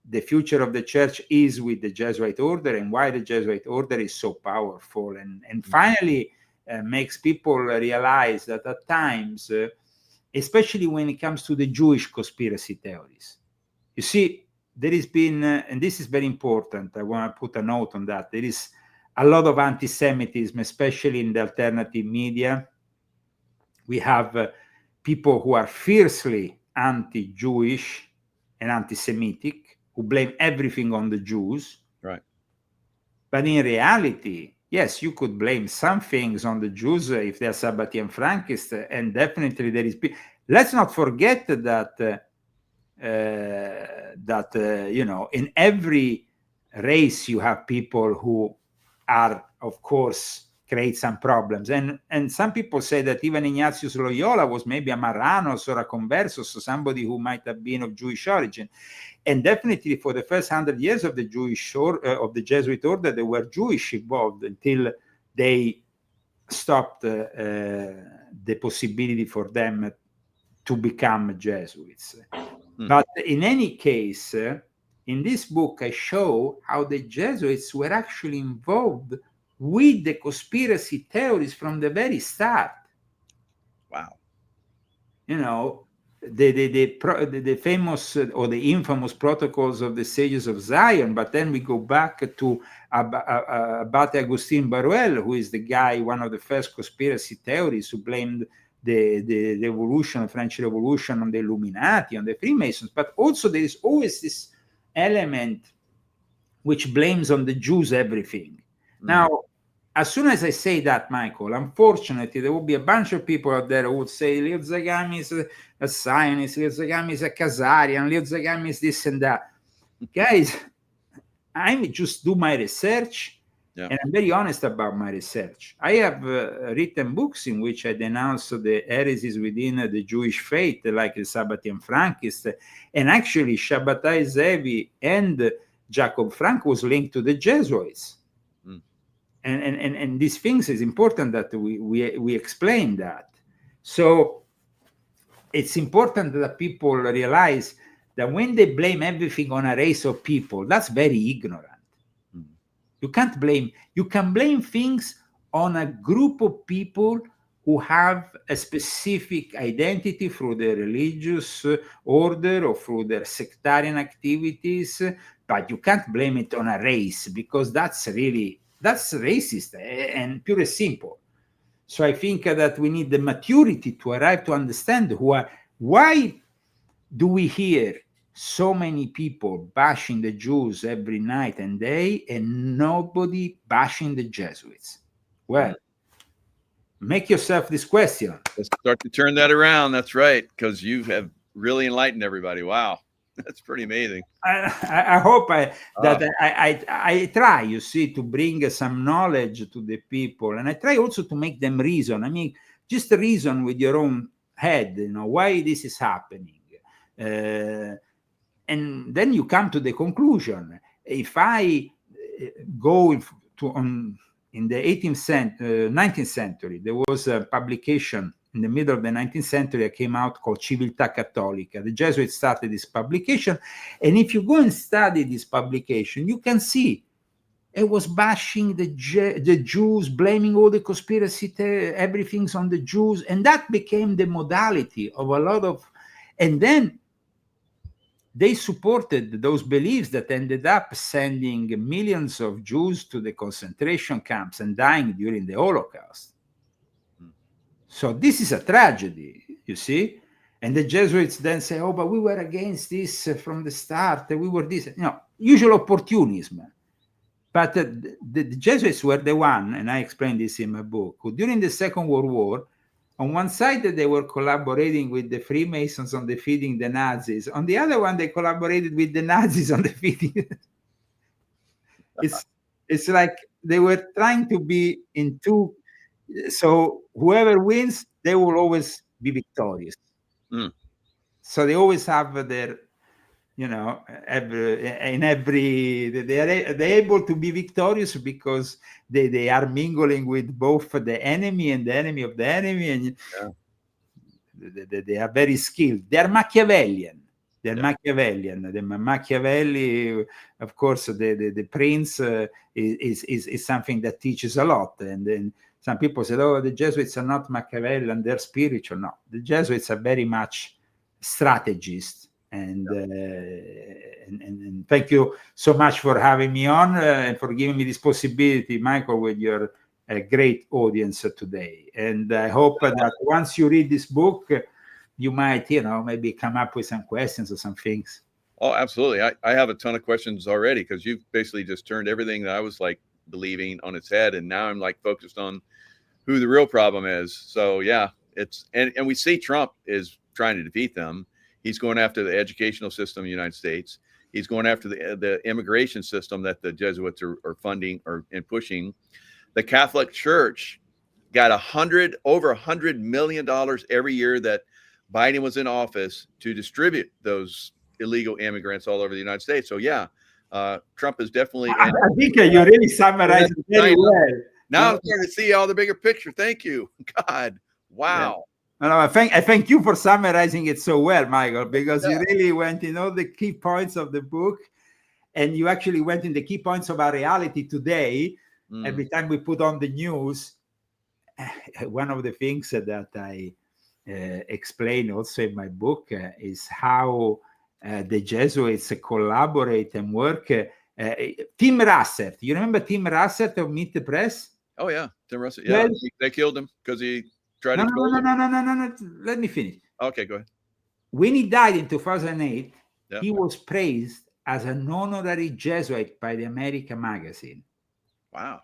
the future of the church is with the Jesuit order and why the Jesuit order is so powerful, and finally makes people realize that at times, especially when it comes to the Jewish conspiracy theories, you see, there has been, and this is very important, I want to put a note on that, there is a lot of anti-Semitism, especially in the alternative media. We have people who are fiercely anti-Jewish and anti-Semitic, who blame everything on the Jews. Right. But in reality, yes, you could blame some things on the Jews if they're Sabbatean Frankist, and definitely there is. Let's not forget that you know, in every race you have people who are, of course, create some problems. And some people say that even Ignatius Loyola was maybe a Marranos or a Conversos, so somebody who might have been of Jewish origin. And definitely for the first 100 years of the of the Jesuit order, there were Jewish involved until they stopped the possibility for them to become Jesuits. But in any case, in this book, I show how the Jesuits were actually involved with the conspiracy theories from the very start. Wow. You know, the famous or the infamous protocols of the sages of Zion, but then we go back to Abate Agustin Baruel, who is the guy, one of the first conspiracy theories who blamed the revolution, the French Revolution, on the Illuminati, on the Freemasons. But also there is always this element which blames on the Jews everything. Now, as soon as I say that, Michael, unfortunately, there will be a bunch of people out there who would say Leo Zagami is a Zionist, Leo Zagami is a Khazarian, Leo Zagami is this and that. Guys, I just do my research, and I'm very honest about my research. I have written books in which I denounce the heresies within the Jewish faith, like the Sabbatian Frankists, and actually Shabbatai Zevi and Jacob Frank was linked to the Jesuits. And these things is important that we explain that. So it's important that people realize that when they blame everything on a race of people, that's very ignorant. You can't blame, you can blame things on a group of people who have a specific identity through their religious order or through their sectarian activities, but you can't blame it on a race, because that's racist and pure and simple. So I think that we need the maturity to arrive to understand why do we hear so many people bashing the Jews every night and day and nobody bashing the Jesuits? Well, make yourself this question. Let's start to turn that around. That's right, because you have really enlightened everybody. Wow. That's pretty amazing. I hope I try, you see, to bring some knowledge to the people, and I try also to make them reason. I mean, just reason with your own head, you know, why this is happening. And then you come to the conclusion. If I go in the 19th century, there was a publication in the middle of the 19th century that came out called Civiltà Cattolica. The Jesuits started this publication. And if you go and study this publication, you can see it was bashing the Jews, blaming all the conspiracy, everything's on the Jews. And that became the modality of a lot of, and then they supported those beliefs that ended up sending millions of Jews to the concentration camps and dying during the Holocaust. So this is a tragedy, you see? And the Jesuits then say, oh, but we were against this from the start. We were this, you know, usual opportunism. But the Jesuits were the one, and I explained this in my book, who during the Second World War, on one side they were collaborating with the Freemasons on defeating the Nazis. On the other one, they collaborated with the Nazis on defeating. It's like they were trying to be in two. So whoever wins, they will always be victorious. So they always have their, you know, they're able to be victorious because they are mingling with both the enemy and the enemy of the enemy, and they are very skilled. They are Machiavellian. They're Machiavellian. The Machiavelli, of course, the prince is something that teaches a lot. And then some people said, oh, the Jesuits are not Machiavellian, they're spiritual. No, the Jesuits are very much strategists. And thank you so much for having me on and for giving me this possibility, Michael, with your great audience today. And I hope that once you read this book, you might, you know, maybe come up with some questions or some things. Oh, absolutely. I have a ton of questions already, because you've basically just turned everything that I was like believing on its head. And now I'm like focused on who the real problem is. So yeah, and we see Trump is trying to defeat them. He's going after the educational system of the United States. He's going after the immigration system that the Jesuits are funding and pushing. the Catholic Church got over $100 million every year that Biden was in office to distribute those illegal immigrants all over the United States. So yeah, Trump is definitely. I think you really summarized it very well. Now I'm starting to see all the bigger picture. Thank you, God. Wow. Yeah. No, I thank you for summarizing it so well, Michael, because you really went in all the key points of the book, and you actually went in the key points of our reality today. Every time we put on the news, one of the things that I explain also in my book is how the Jesuits collaborate and work. Tim Russert, you remember Tim Russert of Meet the Press? Oh yeah, Tim Russert. Yeah, they killed him because he tried to. No. Let me finish. Okay, go ahead. When he died in 2008, he was praised as an honorary Jesuit by the American magazine. Wow.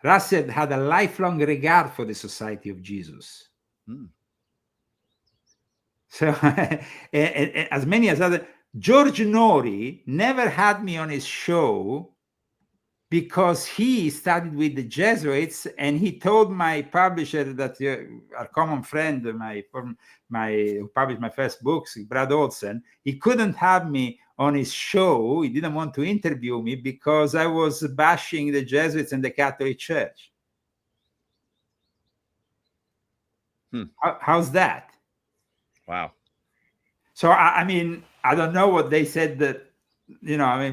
Russert had a lifelong regard for the Society of Jesus. So, as many as other, George Nori never had me on his show because he studied with the Jesuits, and he told my publisher that our common friend, who published my first books, Brad Olsen, he couldn't have me on his show. He didn't want to interview me because I was bashing the Jesuits and the Catholic Church. How's that? Wow. So, I mean, I don't know what they said that,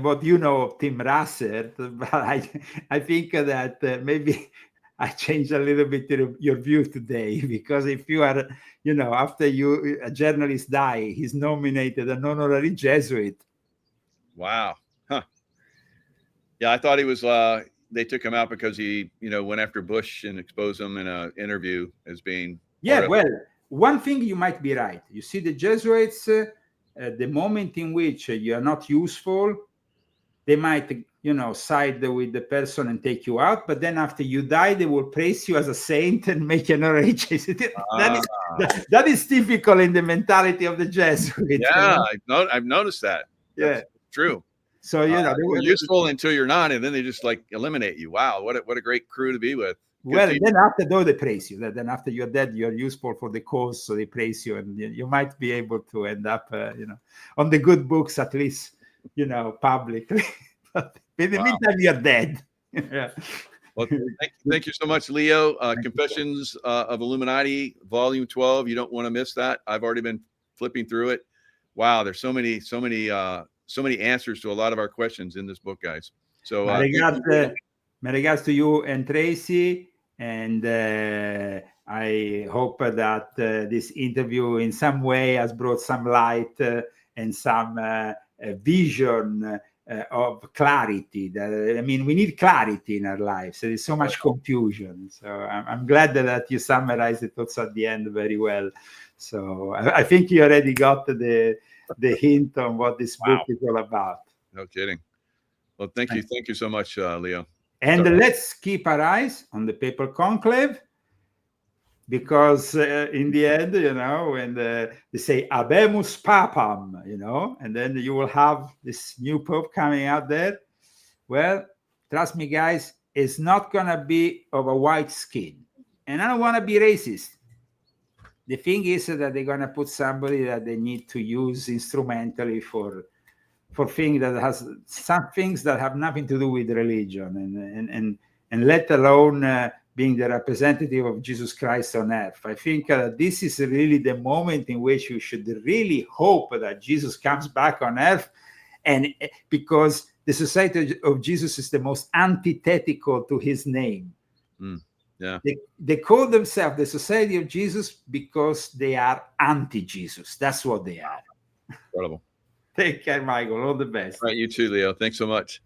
what you know of Tim Russert, but I think that maybe I changed a little bit your view today, because if you are, after a journalist die, he's nominated an honorary Jesuit. Wow. Huh. Yeah, I thought he was, they took him out because he, went after Bush and exposed him in an interview as being. Yeah, well, one thing you might be right. You see, the Jesuits, the moment in which you are not useful, they might, side with the person and take you out. But then after you die, they will praise you as a saint and make an honorary Jesuit. That is typical in the mentality of the Jesuits. Yeah, I've noticed that. That's true. So, they were useful until you're not, and then they just eliminate you. Wow, what a great crew to be with. Well, then after though they praise you, then after you're dead, you're useful for the cause, so they praise you, and you might be able to end up, on the good books at least, publicly. But in the meantime, you're dead. Yeah. Well, thank you so much, Leo. Confessions of Illuminati, Volume 12. You don't want to miss that. I've already been flipping through it. Wow, there's so many answers to a lot of our questions in this book, guys. So, my regards to you and Tracy. And I hope that this interview in some way has brought some light and some vision of clarity. We need clarity in our lives. There is so much confusion. So I'm glad that you summarized it also at the end very well. So I think you already got the hint on what this book is all about. No kidding. Well, thank you. Thank you so much, Leo. And let's keep our eyes on the papal conclave, because in the end, when they say Habemus Papam, and then you will have this new pope coming out there. Well, trust me, guys, it's not going to be of a white skin. And I don't want to be racist. The thing is that they're going to put somebody that they need to use instrumentally for things that has some things that have nothing to do with religion, and let alone being the representative of Jesus Christ on earth. I think this is really the moment in which you should really hope that Jesus comes back on earth, and because the Society of Jesus is the most antithetical to his name. Yeah, they call themselves the Society of Jesus because they are anti-Jesus. That's what they are. Incredible. Take care, Michael. All the best. All right, you too, Leo. Thanks so much.